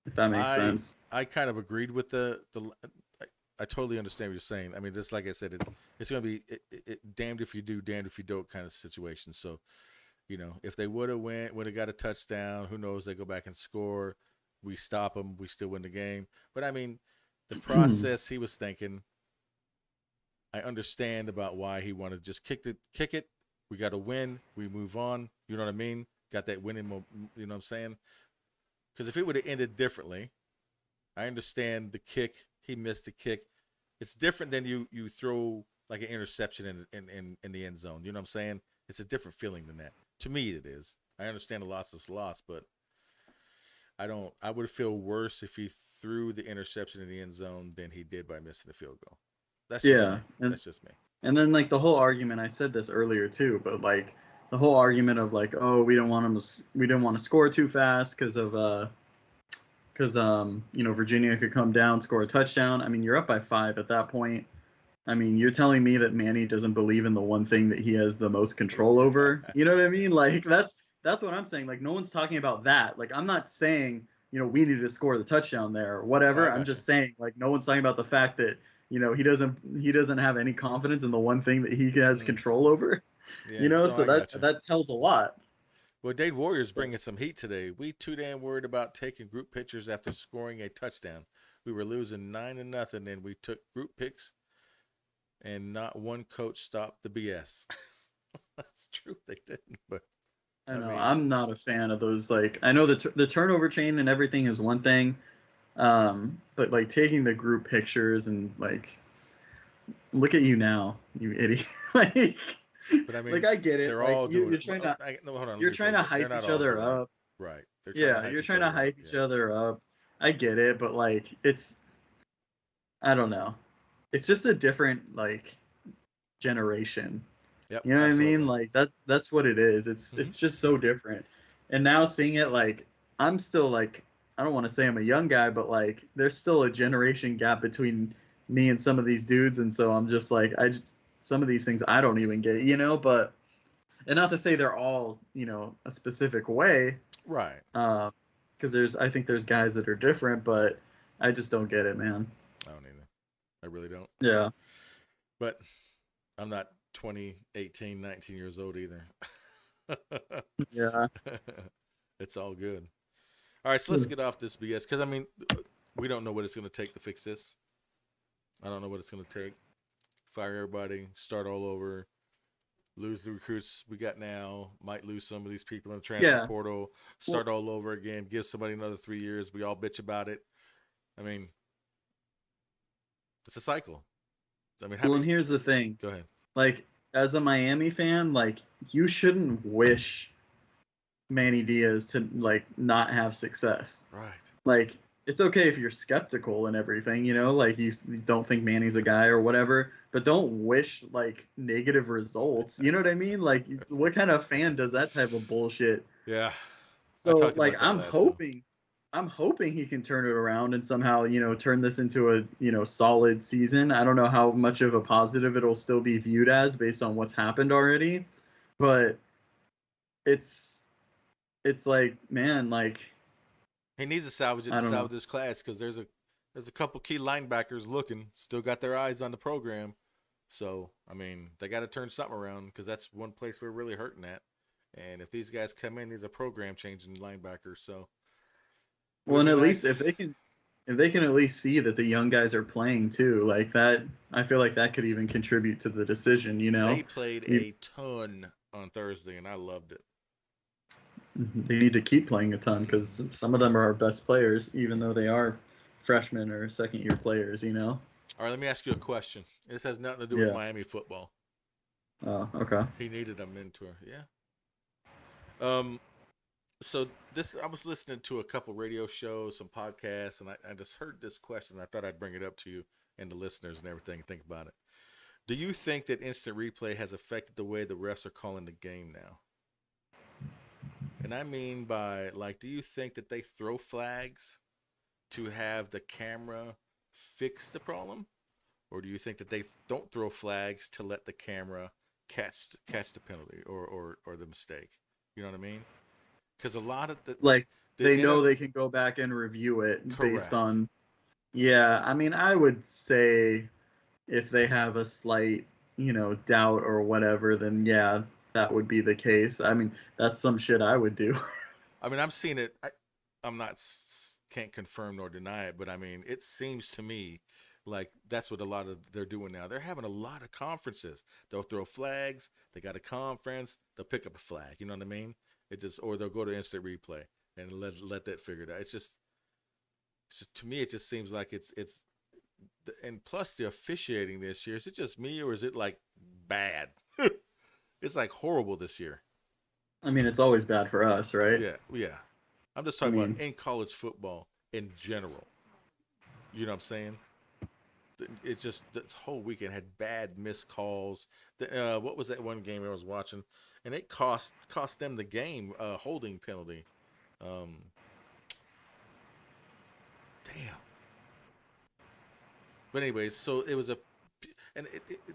[SPEAKER 2] If that makes sense.
[SPEAKER 3] I kind of agreed with I totally understand what you're saying. I mean, just like I said, it's going to be damned if you do, damned if you don't kind of situation. So, if they would have got a touchdown, who knows? They go back and score. We stop them. We still win the game. But I mean, the process he was thinking, I understand about why he wanted to just kick it. We got to win. We move on. You know what I mean? Got that winning, you know what I'm saying? Because if it would have ended differently, I understand the kick. He missed the kick. It's different than you throw like an interception in the end zone. You know what I'm saying? It's a different feeling than that. To me, it is. I understand the loss is loss, but I would feel worse if he threw the interception in the end zone than he did by missing the field goal. That's just me.
[SPEAKER 2] And then like the whole argument, I said this earlier too, but like the whole argument of like, oh, we didn't want to score too fast because you know, Virginia could come down, score a touchdown. I mean, you're up by 5 at that point. I mean, you're telling me that Manny doesn't believe in the one thing that he has the most control over. You know what I mean? Like that's what I'm saying. Like no one's talking about that. Like I'm not saying, you know, we needed to score the touchdown there or
[SPEAKER 3] Oh, I
[SPEAKER 2] whatever. I'm
[SPEAKER 3] got you.
[SPEAKER 2] just saying like no one's talking about the fact that, you know, he doesn't have any confidence in the one thing that he has
[SPEAKER 3] Mm,
[SPEAKER 2] control over. You
[SPEAKER 3] yeah,
[SPEAKER 2] know,
[SPEAKER 3] no,
[SPEAKER 2] so
[SPEAKER 3] I got you.
[SPEAKER 2] that tells a lot.
[SPEAKER 3] Well, Dade Warriors
[SPEAKER 2] So
[SPEAKER 3] bringing some heat today. We too damn worried about taking group pictures after scoring a touchdown. We were losing 9-0, and we took group pics, and not one coach stopped the BS. That's true, they didn't. But
[SPEAKER 2] I
[SPEAKER 3] I
[SPEAKER 2] know
[SPEAKER 3] mean,
[SPEAKER 2] I'm not a fan of those. Like I know the turnover chain and everything is one thing, but like taking the group pictures and like look at you now, you idiot. like
[SPEAKER 3] but I
[SPEAKER 2] like
[SPEAKER 3] mean,
[SPEAKER 2] I get it.
[SPEAKER 3] they're
[SPEAKER 2] Like
[SPEAKER 3] all doing
[SPEAKER 2] you're
[SPEAKER 3] it.
[SPEAKER 2] trying to
[SPEAKER 3] No, hold on, let
[SPEAKER 2] you're
[SPEAKER 3] me
[SPEAKER 2] trying to
[SPEAKER 3] rephrase it. They're
[SPEAKER 2] hype
[SPEAKER 3] not
[SPEAKER 2] each
[SPEAKER 3] all
[SPEAKER 2] other
[SPEAKER 3] doing it.
[SPEAKER 2] up.
[SPEAKER 3] Right. They're trying to
[SPEAKER 2] Yeah,
[SPEAKER 3] hype
[SPEAKER 2] you're
[SPEAKER 3] each
[SPEAKER 2] trying to
[SPEAKER 3] other up.
[SPEAKER 2] hype each
[SPEAKER 3] Yeah.
[SPEAKER 2] other up. I get it, but like it's I don't know. It's just a different like generation.
[SPEAKER 3] Yep,
[SPEAKER 2] You know what I mean?
[SPEAKER 3] absolutely.
[SPEAKER 2] Like that's what it is.
[SPEAKER 3] Hmm.
[SPEAKER 2] It's just so different. And now seeing it like I'm still like I don't want to say I'm a young guy, but like there's still a generation gap between me and some of these dudes, and so I'm just like some of these things I don't even get, you know. But and not to say they're all you know a specific way,
[SPEAKER 3] Right.
[SPEAKER 2] because there's I think there's guys that are different, but I just don't get it, man.
[SPEAKER 3] I don't either. I really don't.
[SPEAKER 2] Yeah,
[SPEAKER 3] But I'm not 20, 18, 19 years old either.
[SPEAKER 2] yeah.
[SPEAKER 3] It's all good. All right, so let's get off this BS because I mean, we don't know what it's going to take to fix this. I don't know what it's going to take. Fire everybody, start all over, lose the recruits we got now, might lose some of these people in the transfer
[SPEAKER 2] Yeah.
[SPEAKER 3] portal,
[SPEAKER 2] Well,
[SPEAKER 3] start all over again, give somebody another 3 years. We all bitch about it. I mean, it's a cycle. I mean, how
[SPEAKER 2] well, and
[SPEAKER 3] many?
[SPEAKER 2] here's the thing.
[SPEAKER 3] Go ahead.
[SPEAKER 2] Like, as a Miami fan, like you shouldn't wish Manny Diaz to like not have success.
[SPEAKER 3] Right.
[SPEAKER 2] Like, it's okay if you're skeptical and everything, you know, like you don't think Manny's a guy or whatever, but don't wish like negative results. You know what I mean? Like, what kind of fan does that type of bullshit?
[SPEAKER 3] Yeah, I
[SPEAKER 2] So,
[SPEAKER 3] talked
[SPEAKER 2] like,
[SPEAKER 3] about that last show.
[SPEAKER 2] I'm hoping he can turn it around and somehow, you know, turn this into a, you know, solid season. I don't know how much of a positive it'll still be viewed as based on what's happened already, but it's it's like, man, like
[SPEAKER 3] He needs to salvage it
[SPEAKER 2] I
[SPEAKER 3] to
[SPEAKER 2] don't know.
[SPEAKER 3] salvage this class because there's a couple key linebackers looking, still got their eyes on the program. So I mean, they got to turn something around because that's one place we're really hurting at. And if these guys come in, these are program changing linebackers. So it
[SPEAKER 2] Well,
[SPEAKER 3] would
[SPEAKER 2] and
[SPEAKER 3] be
[SPEAKER 2] at least
[SPEAKER 3] nice.
[SPEAKER 2] if they can at least see that the young guys are playing too, like that, I feel like that could even contribute to the decision, you
[SPEAKER 3] They
[SPEAKER 2] know.
[SPEAKER 3] played
[SPEAKER 2] You,
[SPEAKER 3] a ton on Thursday, and I loved it.
[SPEAKER 2] they need to keep playing a ton
[SPEAKER 3] Mm-hmm.
[SPEAKER 2] because some of them are our best players, even though they are freshmen or second year players, you know.
[SPEAKER 3] All right, let me ask you a question. This has nothing to do with
[SPEAKER 2] Yeah.
[SPEAKER 3] Miami football.
[SPEAKER 2] Oh, okay.
[SPEAKER 3] He needed a mentor. Yeah. Um. So this, I was listening to a couple radio shows, some podcasts, and I just heard this question. I thought I'd bring it up to you and the listeners and everything. Think about it. Do you think that instant replay has affected the way the refs are calling the game now? And I mean by like, do you think that they throw flags to have the camera fix the problem, or do you think that they don't throw flags to let the camera catch the penalty or the mistake? You know what I mean? Because a lot of
[SPEAKER 2] Like
[SPEAKER 3] the
[SPEAKER 2] they know
[SPEAKER 3] NF
[SPEAKER 2] they can go back and review it based
[SPEAKER 3] correct.
[SPEAKER 2] on. Yeah, I mean, I would say if they have a slight, you know, doubt or whatever, then yeah, that would be the case. I mean, that's some shit I would do.
[SPEAKER 3] I mean, I'm seeing it. I'm not can't confirm nor deny it, but I mean, it seems to me like that's what a lot of they're doing now. They're having a lot of conferences. They'll throw flags. They got a conference. They'll pick up a flag. You know what I mean? It just or they'll go to instant replay and let that figure it out. It's just to me, it just seems like it's and plus the officiating this year. Is it just me or is it like bad? It's like horrible this year.
[SPEAKER 2] I mean, it's always bad for us, right?
[SPEAKER 3] Yeah, yeah. I'm just
[SPEAKER 2] I
[SPEAKER 3] talking about
[SPEAKER 2] mean,
[SPEAKER 3] in college football in general. You know what I'm saying? it's just this whole weekend had bad missed calls. What was that one game I was watching, and it cost them the game, holding penalty. Damn. But anyways, so it was and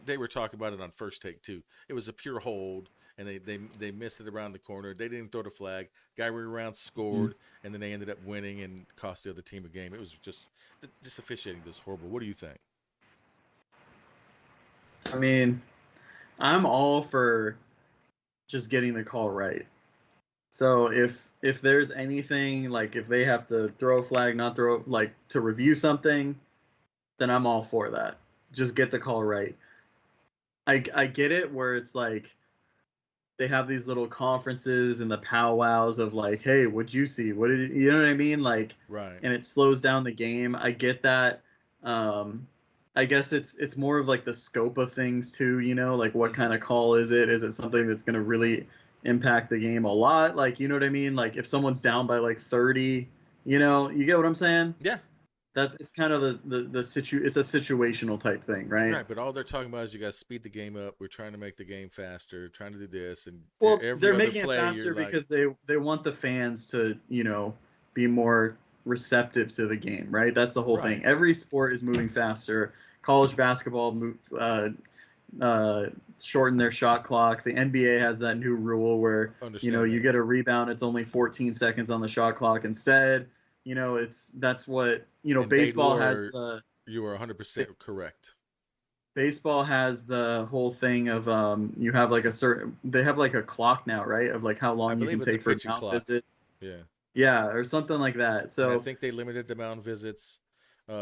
[SPEAKER 3] they were talking about it on First Take too. It was a pure hold, and they missed it around the corner. They didn't throw the flag. Guy ran around, scored, and then they ended up winning and cost the other team a game. It was just officiating just horrible. What do you think?
[SPEAKER 2] I mean, I'm all for just getting the call right. So if there's anything, like if they have to throw a flag, not throw, like to review something, then I'm all for that. Just get the call right. I get it where it's like they have these little conferences and the powwows of like, hey, what'd you see? What did you know what I mean? Like,
[SPEAKER 3] Right.
[SPEAKER 2] And it slows down the game. I get that. I guess it's more of like the scope of things too, you know, like what kind of call is it? Is it something that's gonna really impact the game a lot? Like, you know what I mean? Like if someone's down by like 30, you know, you get what I'm saying?
[SPEAKER 3] Yeah.
[SPEAKER 2] It's kind of it's a situational type thing, right?
[SPEAKER 3] Right, but all they're talking about is you got to speed the game up. We're trying to make the game faster, trying to do this, and
[SPEAKER 2] Well,
[SPEAKER 3] every
[SPEAKER 2] they're
[SPEAKER 3] other
[SPEAKER 2] making it
[SPEAKER 3] play,
[SPEAKER 2] faster
[SPEAKER 3] you're like,
[SPEAKER 2] because they want the fans to, you know, be more receptive to the game, right? That's the whole thing.
[SPEAKER 3] Right.
[SPEAKER 2] Every sport is moving faster. College basketball shorten their shot clock. The NBA has that new rule where, you know, you get a rebound, it's only 14 seconds on the shot clock instead. You know, that's what, you know,
[SPEAKER 3] And
[SPEAKER 2] baseball
[SPEAKER 3] Bade
[SPEAKER 2] has
[SPEAKER 3] Ward,
[SPEAKER 2] the
[SPEAKER 3] you are 100% correct.
[SPEAKER 2] baseball has the whole thing of you have like they have like a clock now, right? Of like how long you can take for
[SPEAKER 3] pitching
[SPEAKER 2] mound
[SPEAKER 3] clock.
[SPEAKER 2] visits.
[SPEAKER 3] Yeah.
[SPEAKER 2] Yeah, or something like that. So
[SPEAKER 3] And I think they limited the mound visits.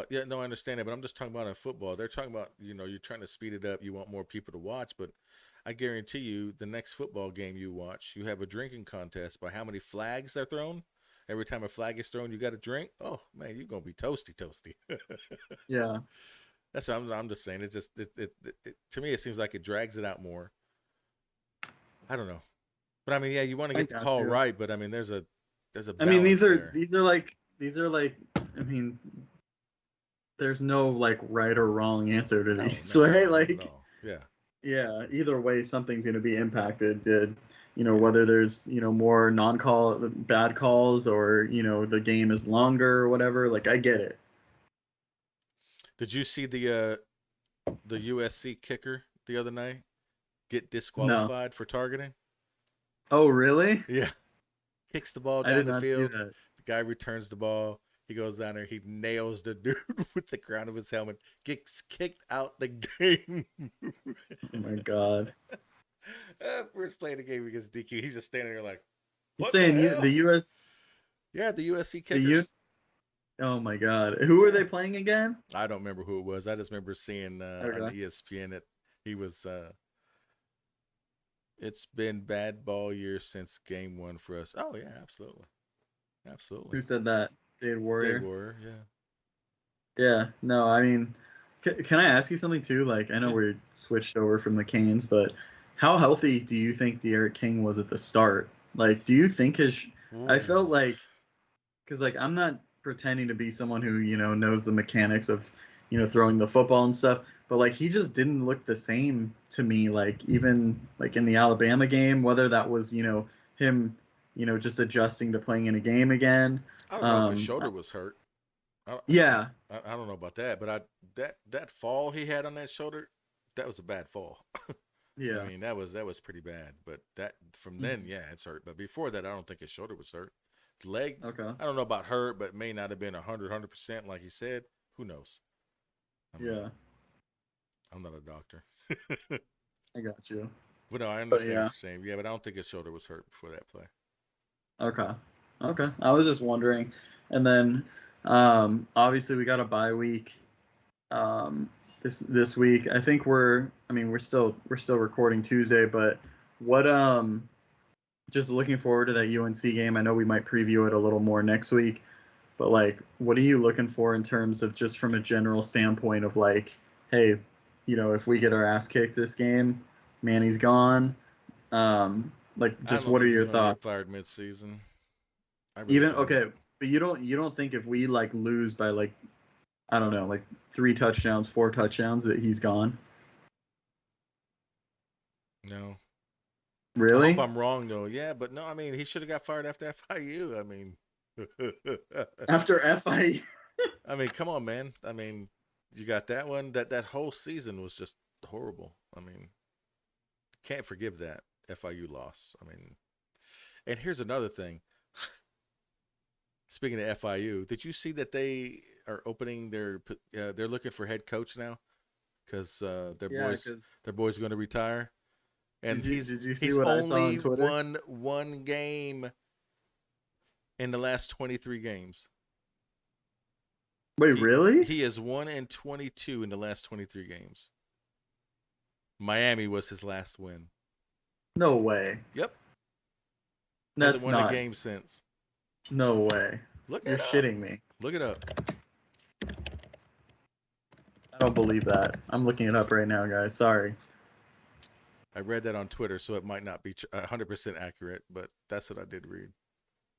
[SPEAKER 3] Yeah, no, I understand it, but I'm just talking about in football. They're talking about, you know, you're trying to speed it up. You want more people to watch, but I guarantee you the next football game you watch, you have a drinking contest by how many flags are thrown. Every time a flag is thrown, you got to drink. Oh man, you're gonna be toasty.
[SPEAKER 2] yeah,
[SPEAKER 3] That's what I'm just saying. It's just to me, it seems like it drags it out more. I don't know, but I mean, yeah, you want to get the call right, but I mean, there's a
[SPEAKER 2] I mean, these are
[SPEAKER 3] there.
[SPEAKER 2] these are like I mean, there's no like right or wrong answer to these, right? Like, yeah, either way, something's gonna be impacted. You know, whether there's, you know, more bad calls, or, you know, the game is longer or whatever. Like, I get it.
[SPEAKER 3] Did you see the USC kicker the other night get disqualified for targeting?
[SPEAKER 2] Oh, really?
[SPEAKER 3] Yeah. Kicks the ball down the field. The guy returns the ball. He goes down there. He nails the dude with the crown of his helmet. Gets kicked out the game.
[SPEAKER 2] Oh my god.
[SPEAKER 3] First playing the game against DQ. He's just standing there like,
[SPEAKER 2] You're saying the US?
[SPEAKER 3] Yeah, the USC kickers.
[SPEAKER 2] Oh my god. Who are they playing again?
[SPEAKER 3] I don't remember who it was. I just remember seeing on ESPN that he was. It's been bad ball year since game one for us. Oh yeah, absolutely.
[SPEAKER 2] Who said that? Dade Warrior.
[SPEAKER 3] Dade Warrior, yeah.
[SPEAKER 2] Yeah. No, I mean, can I ask you something too? Like, I know we switched over from the Canes, but how healthy do you think D'Eriq King was at the start? Like, do you think I felt like, because like I'm not pretending to be someone who, you know, knows the mechanics of, you know, throwing the football and stuff, but like he just didn't look the same to me. Like even like in the Alabama game, whether that was, you know, him, you know, just adjusting to playing in a game again.
[SPEAKER 3] I don't know if his shoulder was hurt. I don't know about that, but that fall he had on that shoulder, that was a bad fall.
[SPEAKER 2] Yeah,
[SPEAKER 3] I mean that was pretty bad. But that from then, yeah, it's hurt. But before that, I don't think his shoulder was hurt. The leg,
[SPEAKER 2] okay.
[SPEAKER 3] I don't know about hurt, but may not have been 100% like he said. Who knows?
[SPEAKER 2] Yeah,
[SPEAKER 3] I'm not a doctor.
[SPEAKER 2] I got you.
[SPEAKER 3] But no, I understand what you're saying. Yeah, but I don't think his shoulder was hurt before that play.
[SPEAKER 2] Okay. I was just wondering. And then obviously we got a bye week this week. I think we're still recording Tuesday, but what just looking forward to that UNC game. I know we might preview it a little more next week, but like what are you looking for in terms of just from a general standpoint of like, hey, you know, if we get our ass kicked this game, Manny's gone. Like, just what are your thoughts?
[SPEAKER 3] Fired mid-season.
[SPEAKER 2] But you don't think if we like lose by like, I don't know, like 3 touchdowns, 4 touchdowns that he's gone?
[SPEAKER 3] No. I hope
[SPEAKER 2] Really?
[SPEAKER 3] I'm wrong though. Yeah, but no, I mean he should have got fired after FIU. I mean
[SPEAKER 2] After FIU?
[SPEAKER 3] I mean, come on, man. I mean, you got that one. That whole season was just horrible. I mean, can't forgive that FIU loss. I mean, and here's another thing. Speaking of FIU, did you see that they are opening they're looking for head coach now because
[SPEAKER 2] Yeah, because
[SPEAKER 3] their boy's going to retire, and
[SPEAKER 2] did you see
[SPEAKER 3] he's
[SPEAKER 2] what I saw on
[SPEAKER 3] only
[SPEAKER 2] Twitter?
[SPEAKER 3] won one game in the last 23 games.
[SPEAKER 2] Wait, really?
[SPEAKER 3] He has 1-22 in the last 23 games. Miami was his last win.
[SPEAKER 2] No way.
[SPEAKER 3] Yep.
[SPEAKER 2] That's
[SPEAKER 3] Hasn't won
[SPEAKER 2] not.
[SPEAKER 3] a game since.
[SPEAKER 2] No way.
[SPEAKER 3] Look
[SPEAKER 2] You're
[SPEAKER 3] it up.
[SPEAKER 2] shitting me.
[SPEAKER 3] Look it up.
[SPEAKER 2] I don't believe that. I'm looking it up right now, guys. Sorry.
[SPEAKER 3] I read that on Twitter, so it might not be 100% accurate, but that's what I did read.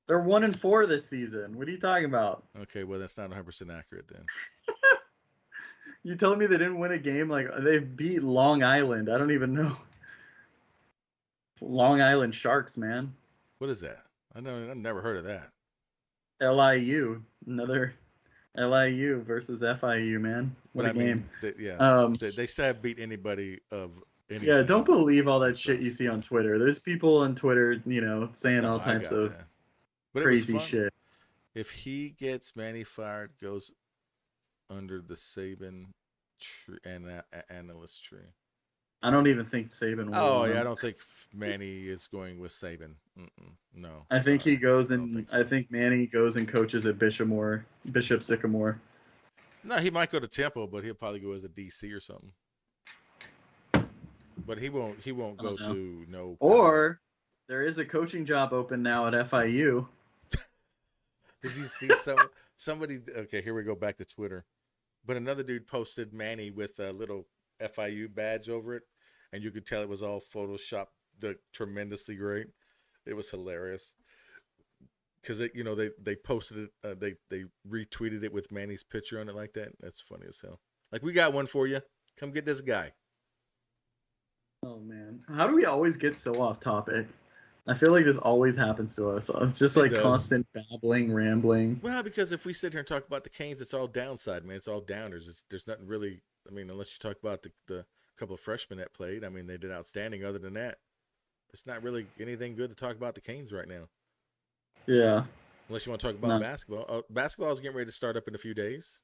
[SPEAKER 2] They're 1-4 this season. What are you talking about?
[SPEAKER 3] Okay, well that's not 100% accurate then.
[SPEAKER 2] You telling me they didn't win a game? Like they beat Long Island. I don't even know. Long Island Sharks, man.
[SPEAKER 3] What is that? I've never heard of that.
[SPEAKER 2] LIU. Another LIU versus FIU, man. What
[SPEAKER 3] But
[SPEAKER 2] a game.
[SPEAKER 3] They still have beat anybody of anything.
[SPEAKER 2] Yeah, don't believe all that
[SPEAKER 3] since
[SPEAKER 2] shit
[SPEAKER 3] us.
[SPEAKER 2] you see on Twitter. There's people on Twitter, saying
[SPEAKER 3] No,
[SPEAKER 2] all
[SPEAKER 3] I
[SPEAKER 2] types
[SPEAKER 3] got
[SPEAKER 2] of
[SPEAKER 3] that. But
[SPEAKER 2] crazy
[SPEAKER 3] it was fun.
[SPEAKER 2] shit.
[SPEAKER 3] If he gets Manny fired, goes under the Saban tree and analyst tree.
[SPEAKER 2] I don't even think Saban will.
[SPEAKER 3] Oh
[SPEAKER 2] want
[SPEAKER 3] yeah, I
[SPEAKER 2] him.
[SPEAKER 3] don't think Manny is going with Saban. No.
[SPEAKER 2] I think
[SPEAKER 3] sorry.
[SPEAKER 2] he goes
[SPEAKER 3] I don't
[SPEAKER 2] and
[SPEAKER 3] think so.
[SPEAKER 2] I think Manny goes and coaches at Bishop Sycamore.
[SPEAKER 3] No, he might go to Temple, but he'll probably go as a DC or something. But he won't. He won't go
[SPEAKER 2] don't know.
[SPEAKER 3] to no.
[SPEAKER 2] Or there is a coaching job open now at FIU.
[SPEAKER 3] Did you see somebody? Okay, here we go back to Twitter. But another dude posted Manny with a little FIU badge over it, and you could tell it was all photoshopped, tremendously great. It was hilarious because they posted it, they retweeted it with Manny's picture on it like that. That's funny as hell. Like, we got one for you. Come get this guy.
[SPEAKER 2] Oh man, how do we always get so off topic? I feel like this always happens to us. It's just like
[SPEAKER 3] does.
[SPEAKER 2] constant babbling, rambling.
[SPEAKER 3] Well, because if we sit here and talk about the Canes, it's all downside, man. It's all downers. There's nothing really. I mean, unless you talk about the couple of freshmen that played. I mean, they did outstanding. Other than that, it's not really anything good to talk about the Canes right now.
[SPEAKER 2] Yeah.
[SPEAKER 3] Unless you want to talk about basketball. Basketball is getting ready to start up in a few days.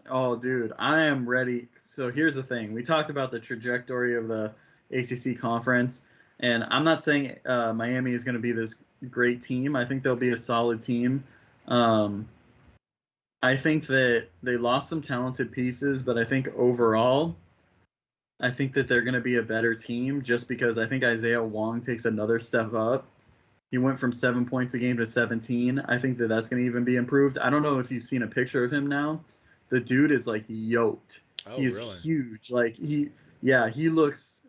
[SPEAKER 2] Oh, dude, I am ready. So here's the thing. We talked about the trajectory of the ACC conference, and I'm not saying Miami is going to be this great team. I think they'll be a solid team. I think that they lost some talented pieces, but I think overall, I think that they're going to be a better team just because I think Isaiah Wong takes another step up. He went from 7 points a game to 17. I think that that's going to even be improved. I don't know if you've seen a picture of him now. The dude is like yoked.
[SPEAKER 3] Oh,
[SPEAKER 2] He's
[SPEAKER 3] really?
[SPEAKER 2] huge. Like he looks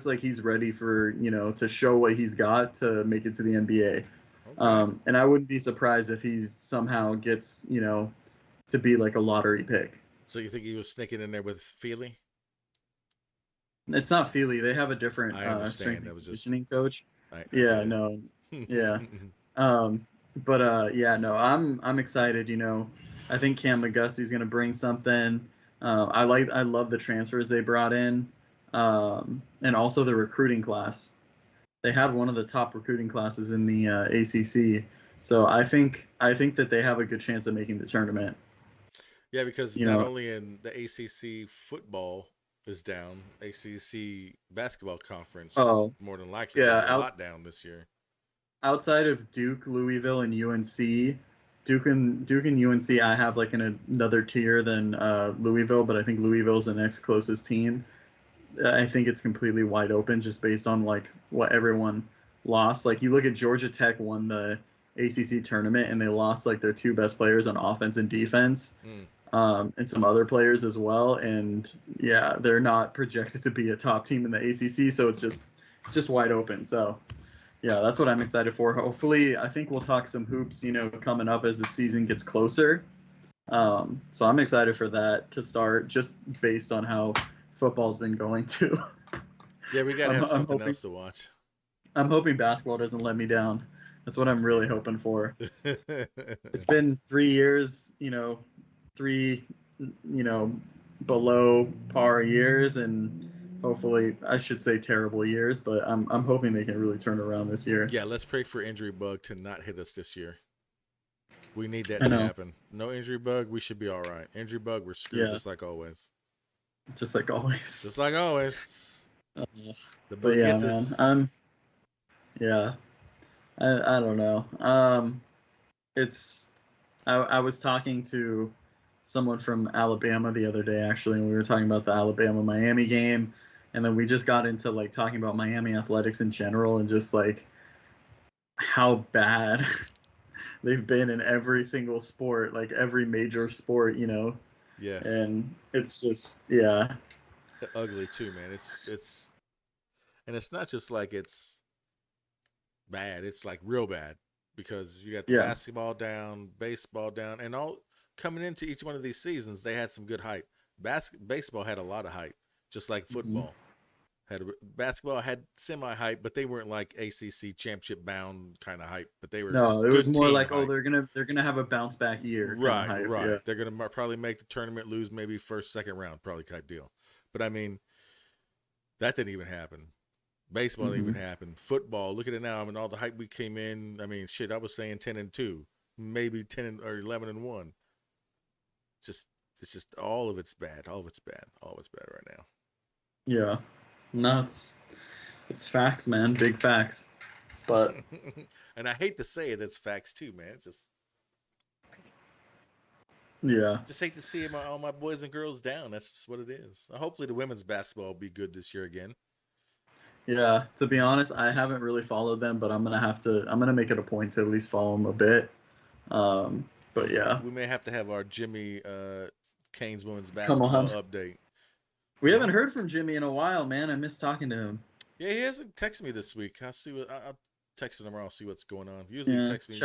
[SPEAKER 2] like he's ready for, to show what he's got to make it to the NBA.
[SPEAKER 3] Okay.
[SPEAKER 2] And I wouldn't be surprised if he somehow gets, to be like a lottery pick.
[SPEAKER 3] So you think he was sneaking in there with Feely?
[SPEAKER 2] It's not Feely. They have a different
[SPEAKER 3] I understand.
[SPEAKER 2] strength
[SPEAKER 3] That
[SPEAKER 2] and
[SPEAKER 3] was just-
[SPEAKER 2] conditioning coach.
[SPEAKER 3] I
[SPEAKER 2] Yeah,
[SPEAKER 3] get it.
[SPEAKER 2] no. Yeah. I'm excited. I think Cam McGusty's gonna bring something. I love the transfers they brought in, and also the recruiting class. They had one of the top recruiting classes in the ACC. So I think that they have a good chance of making the tournament.
[SPEAKER 3] Yeah, because
[SPEAKER 2] You
[SPEAKER 3] not
[SPEAKER 2] know-
[SPEAKER 3] only in the ACC football is down, ACC basketball conference
[SPEAKER 2] Oh,
[SPEAKER 3] is more than likely
[SPEAKER 2] yeah,
[SPEAKER 3] to be a lot down this year.
[SPEAKER 2] Outside of Duke, Louisville, and UNC, Duke and UNC, I have like another tier than Louisville, but I think Louisville's the next closest team. I think it's completely wide open just based on like what everyone lost. Like you look at Georgia Tech won the ACC tournament and they lost like their 2 best players on offense and defense, and some other players as well. And yeah, they're not projected to be a top team in the ACC, so it's just wide open. So yeah, that's what I'm excited for. Hopefully, I think we'll talk some hoops, coming up as the season gets closer. So I'm excited for that to start, just based on how football's been going too.
[SPEAKER 3] Yeah, we gotta
[SPEAKER 2] I'm,
[SPEAKER 3] have
[SPEAKER 2] I'm
[SPEAKER 3] something
[SPEAKER 2] hoping
[SPEAKER 3] else to watch.
[SPEAKER 2] I'm hoping basketball doesn't let me down. That's what I'm really hoping for.
[SPEAKER 3] Yeah.
[SPEAKER 2] It's been 3 years, three, below par years, and hopefully, I should say terrible years, but I'm hoping they can really turn around this year.
[SPEAKER 3] Yeah, let's pray for injury bug to not hit us this year. We need that
[SPEAKER 2] I
[SPEAKER 3] to
[SPEAKER 2] know,
[SPEAKER 3] happen. No injury bug, we should be all right. Injury bug, we're screwed
[SPEAKER 2] yeah,
[SPEAKER 3] just like always.
[SPEAKER 2] just like always.
[SPEAKER 3] Just like always.
[SPEAKER 2] Uh,
[SPEAKER 3] The
[SPEAKER 2] but
[SPEAKER 3] bug
[SPEAKER 2] yeah,
[SPEAKER 3] gets
[SPEAKER 2] man,
[SPEAKER 3] us.
[SPEAKER 2] yeah, I don't know. It's I was talking to someone from Alabama the other day, actually, and we were talking about the Alabama Miami game, and then we just got into like talking about Miami athletics in general and just like how bad they've been in every single sport, like every major sport.
[SPEAKER 3] Yes.
[SPEAKER 2] And it's just, yeah,
[SPEAKER 3] Ugly too, man. It's and it's not just like it's bad, it's like real bad because you got the
[SPEAKER 2] yeah,
[SPEAKER 3] basketball down, baseball down, and all coming into each one of these seasons, they had some good hype. Baseball had a lot of hype, just like
[SPEAKER 2] hmm
[SPEAKER 3] football. Basketball had semi hype, but they weren't like ACC championship bound kind of hype. But they were
[SPEAKER 2] no, it was
[SPEAKER 3] good
[SPEAKER 2] more
[SPEAKER 3] team
[SPEAKER 2] like, oh,
[SPEAKER 3] hype.
[SPEAKER 2] they're gonna have a bounce back year kind of
[SPEAKER 3] Right,
[SPEAKER 2] hype. Yeah.
[SPEAKER 3] right. They're gonna probably make the tournament, lose maybe first, second round, probably type deal. But I mean, that didn't even happen. Baseball didn't
[SPEAKER 2] hmm
[SPEAKER 3] even happen. Football, look at it now. I mean, all the hype we came in. I mean, shit. I was saying 10-2, maybe or 11-1. Just it's just all of it's bad. All of it's bad. All of it's bad right
[SPEAKER 2] Yeah. No, it's facts, man. Big facts. But
[SPEAKER 3] now. And I hate to say it, that's facts too, man. It's
[SPEAKER 2] yeah.
[SPEAKER 3] just hate to see all my boys and girls down. That's just what it is. Hopefully, the women's basketball will be good this year again.
[SPEAKER 2] Yeah, to be honest, I haven't really followed them, but I'm gonna make it a point to at least follow them a bit. But yeah,
[SPEAKER 3] We may have to have our Jimmy Canes women's
[SPEAKER 2] come
[SPEAKER 3] basketball
[SPEAKER 2] on.
[SPEAKER 3] update.
[SPEAKER 2] We haven't heard from Jimmy in a while, man. I miss talking to him.
[SPEAKER 3] Yeah, he hasn't texted me this week. I'll see what I'll text him tomorrow. I'll see what's going on. Usually, he
[SPEAKER 2] Yeah,
[SPEAKER 3] texts me.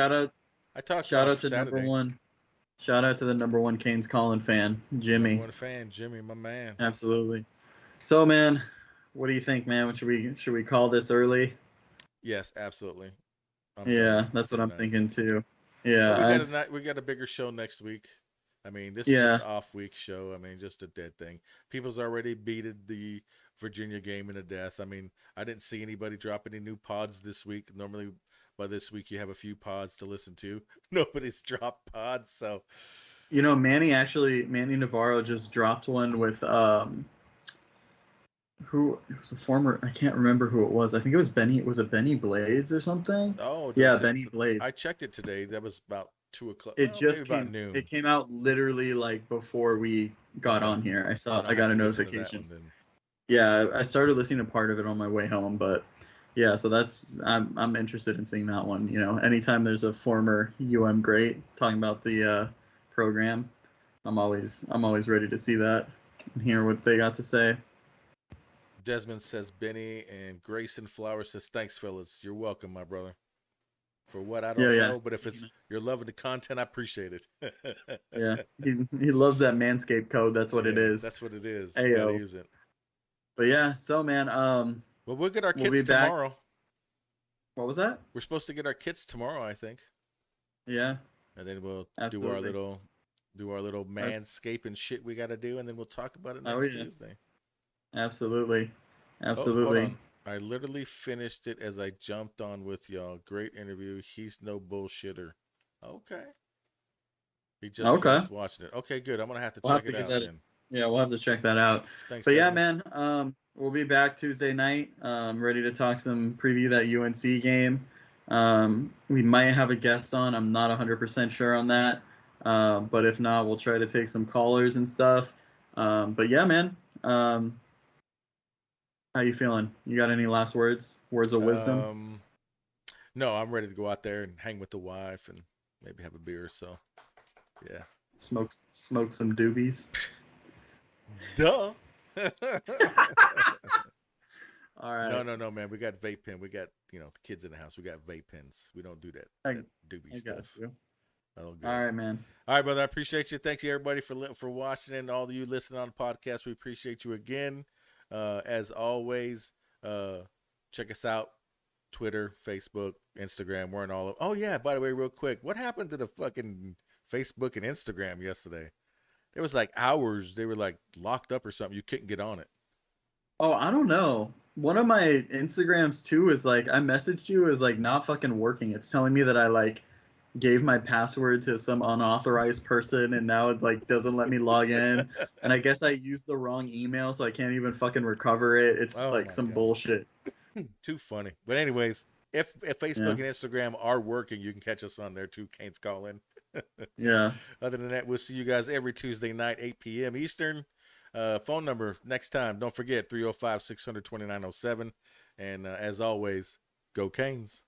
[SPEAKER 3] I talked
[SPEAKER 2] shout
[SPEAKER 3] off
[SPEAKER 2] out to number
[SPEAKER 3] Saturday.
[SPEAKER 2] one, shout out to the number one Canes Colin fan,
[SPEAKER 3] Number
[SPEAKER 2] Jimmy.
[SPEAKER 3] one fan, Jimmy, my man.
[SPEAKER 2] Absolutely. So, man, what do you think, man? Should we call this early?
[SPEAKER 3] Yes, absolutely. I'm done
[SPEAKER 2] Yeah, that's
[SPEAKER 3] for
[SPEAKER 2] what I'm
[SPEAKER 3] tonight.
[SPEAKER 2] thinking too.
[SPEAKER 3] But
[SPEAKER 2] Yeah,
[SPEAKER 3] we got a bigger show next week. I mean, this is just
[SPEAKER 2] yeah.
[SPEAKER 3] off week show. I mean, just a dead thing. People's already beated the Virginia game into death. I mean, I didn't see anybody drop any new pods this week. Normally, by this week, you have a few pods to listen to. Nobody's dropped pods, so
[SPEAKER 2] Manny Navarro just dropped one with who it was a former, I can't remember who it was. I think it was Benny. Was it Benny Blades or something?
[SPEAKER 3] oh,
[SPEAKER 2] Yeah,
[SPEAKER 3] because
[SPEAKER 2] Benny
[SPEAKER 3] I
[SPEAKER 2] Blades.
[SPEAKER 3] checked it today. That was about 2 o'clock.
[SPEAKER 2] It
[SPEAKER 3] Well, maybe
[SPEAKER 2] just
[SPEAKER 3] about
[SPEAKER 2] came.
[SPEAKER 3] noon.
[SPEAKER 2] It came out literally like before we got
[SPEAKER 3] Okay,
[SPEAKER 2] on here.
[SPEAKER 3] then I
[SPEAKER 2] I
[SPEAKER 3] have
[SPEAKER 2] got
[SPEAKER 3] to
[SPEAKER 2] a
[SPEAKER 3] listen to that
[SPEAKER 2] notification.
[SPEAKER 3] one then.
[SPEAKER 2] Yeah, I started listening to part of it on my way home, but yeah, so I'm interested in seeing that one. Anytime there's a former great talking about the program, I'm always ready to see that and hear what they got to say.
[SPEAKER 3] Desmond says Benny, and Grayson Flowers says thanks, fellas. You're welcome, my brother. For what I
[SPEAKER 2] Yeah,
[SPEAKER 3] don't
[SPEAKER 2] yeah,
[SPEAKER 3] know, but if it's you're loving the content, I appreciate it.
[SPEAKER 2] yeah. He loves that Manscaped code. That's what it
[SPEAKER 3] Yeah,
[SPEAKER 2] is.
[SPEAKER 3] that's what it is. Got to
[SPEAKER 2] Ayo.
[SPEAKER 3] use it.
[SPEAKER 2] But yeah, so man,
[SPEAKER 3] Well, we'll get our
[SPEAKER 2] we'll be
[SPEAKER 3] kits
[SPEAKER 2] back.
[SPEAKER 3] tomorrow.
[SPEAKER 2] What was that?
[SPEAKER 3] We're supposed to get our kits tomorrow, I think,
[SPEAKER 2] Yeah,
[SPEAKER 3] and then we'll
[SPEAKER 2] absolutely.
[SPEAKER 3] do our little
[SPEAKER 2] Our-
[SPEAKER 3] manscaping shit we got to do, and then we'll talk about it
[SPEAKER 2] Oh
[SPEAKER 3] next
[SPEAKER 2] yeah,
[SPEAKER 3] Tuesday.
[SPEAKER 2] absolutely,
[SPEAKER 3] Oh, hold
[SPEAKER 2] absolutely.
[SPEAKER 3] on. I literally finished it as I jumped on with y'all. Great interview. He's no bullshitter. Okay. He just
[SPEAKER 2] Okay,
[SPEAKER 3] finished watching it. Okay, good. I'm gonna have to
[SPEAKER 2] we'll have
[SPEAKER 3] check
[SPEAKER 2] to
[SPEAKER 3] it
[SPEAKER 2] give
[SPEAKER 3] out
[SPEAKER 2] that.
[SPEAKER 3] then.
[SPEAKER 2] Yeah, we'll have to check that out.
[SPEAKER 3] Thanks,
[SPEAKER 2] But yeah,
[SPEAKER 3] Desmond.
[SPEAKER 2] man, we'll be back Tuesday night, ready to talk some preview that UNC game. We might have a guest on. I'm not 100% sure on that. But if not, we'll try to take some callers and stuff. But yeah, man. How you feeling? You got any last words? Words of wisdom?
[SPEAKER 3] No, I'm ready to go out there and hang with the wife and maybe have a beer. So, yeah.
[SPEAKER 2] Smoke some doobies.
[SPEAKER 3] Duh.
[SPEAKER 2] All right.
[SPEAKER 3] No, man. We got vape pen. We got the kids in the house. We got vape pens. We don't do that
[SPEAKER 2] I,
[SPEAKER 3] that doobie
[SPEAKER 2] I got
[SPEAKER 3] stuff.
[SPEAKER 2] you.
[SPEAKER 3] Oh, good.
[SPEAKER 2] All right, man.
[SPEAKER 3] All right, brother. I appreciate you. Thank you, everybody, for watching, and all of you listening on the podcast. We appreciate you again. As always, check us out. Twitter, Facebook, Instagram. We're in all of. Oh yeah, by the way, real quick, what happened to the fucking Facebook and Instagram yesterday? There was like hours they were like locked up or something. You couldn't get on it.
[SPEAKER 2] Oh, I don't know. One of my Instagrams too is like I messaged you is like not fucking working. It's telling me that I like gave my password to some unauthorized person and now it like doesn't let me log in. And I guess I used the wrong email so I can't even fucking recover it. It's
[SPEAKER 3] Oh
[SPEAKER 2] like
[SPEAKER 3] my
[SPEAKER 2] some
[SPEAKER 3] God.
[SPEAKER 2] bullshit.
[SPEAKER 3] Too funny. But anyways, if Facebook
[SPEAKER 2] Yeah.
[SPEAKER 3] and Instagram are working, you can catch us on there too. Kane's calling.
[SPEAKER 2] Yeah.
[SPEAKER 3] Other than that, we'll see you guys every Tuesday night, 8 p.m. Eastern. Phone number next time. Don't forget 305-600-2907. And as always, go Canes.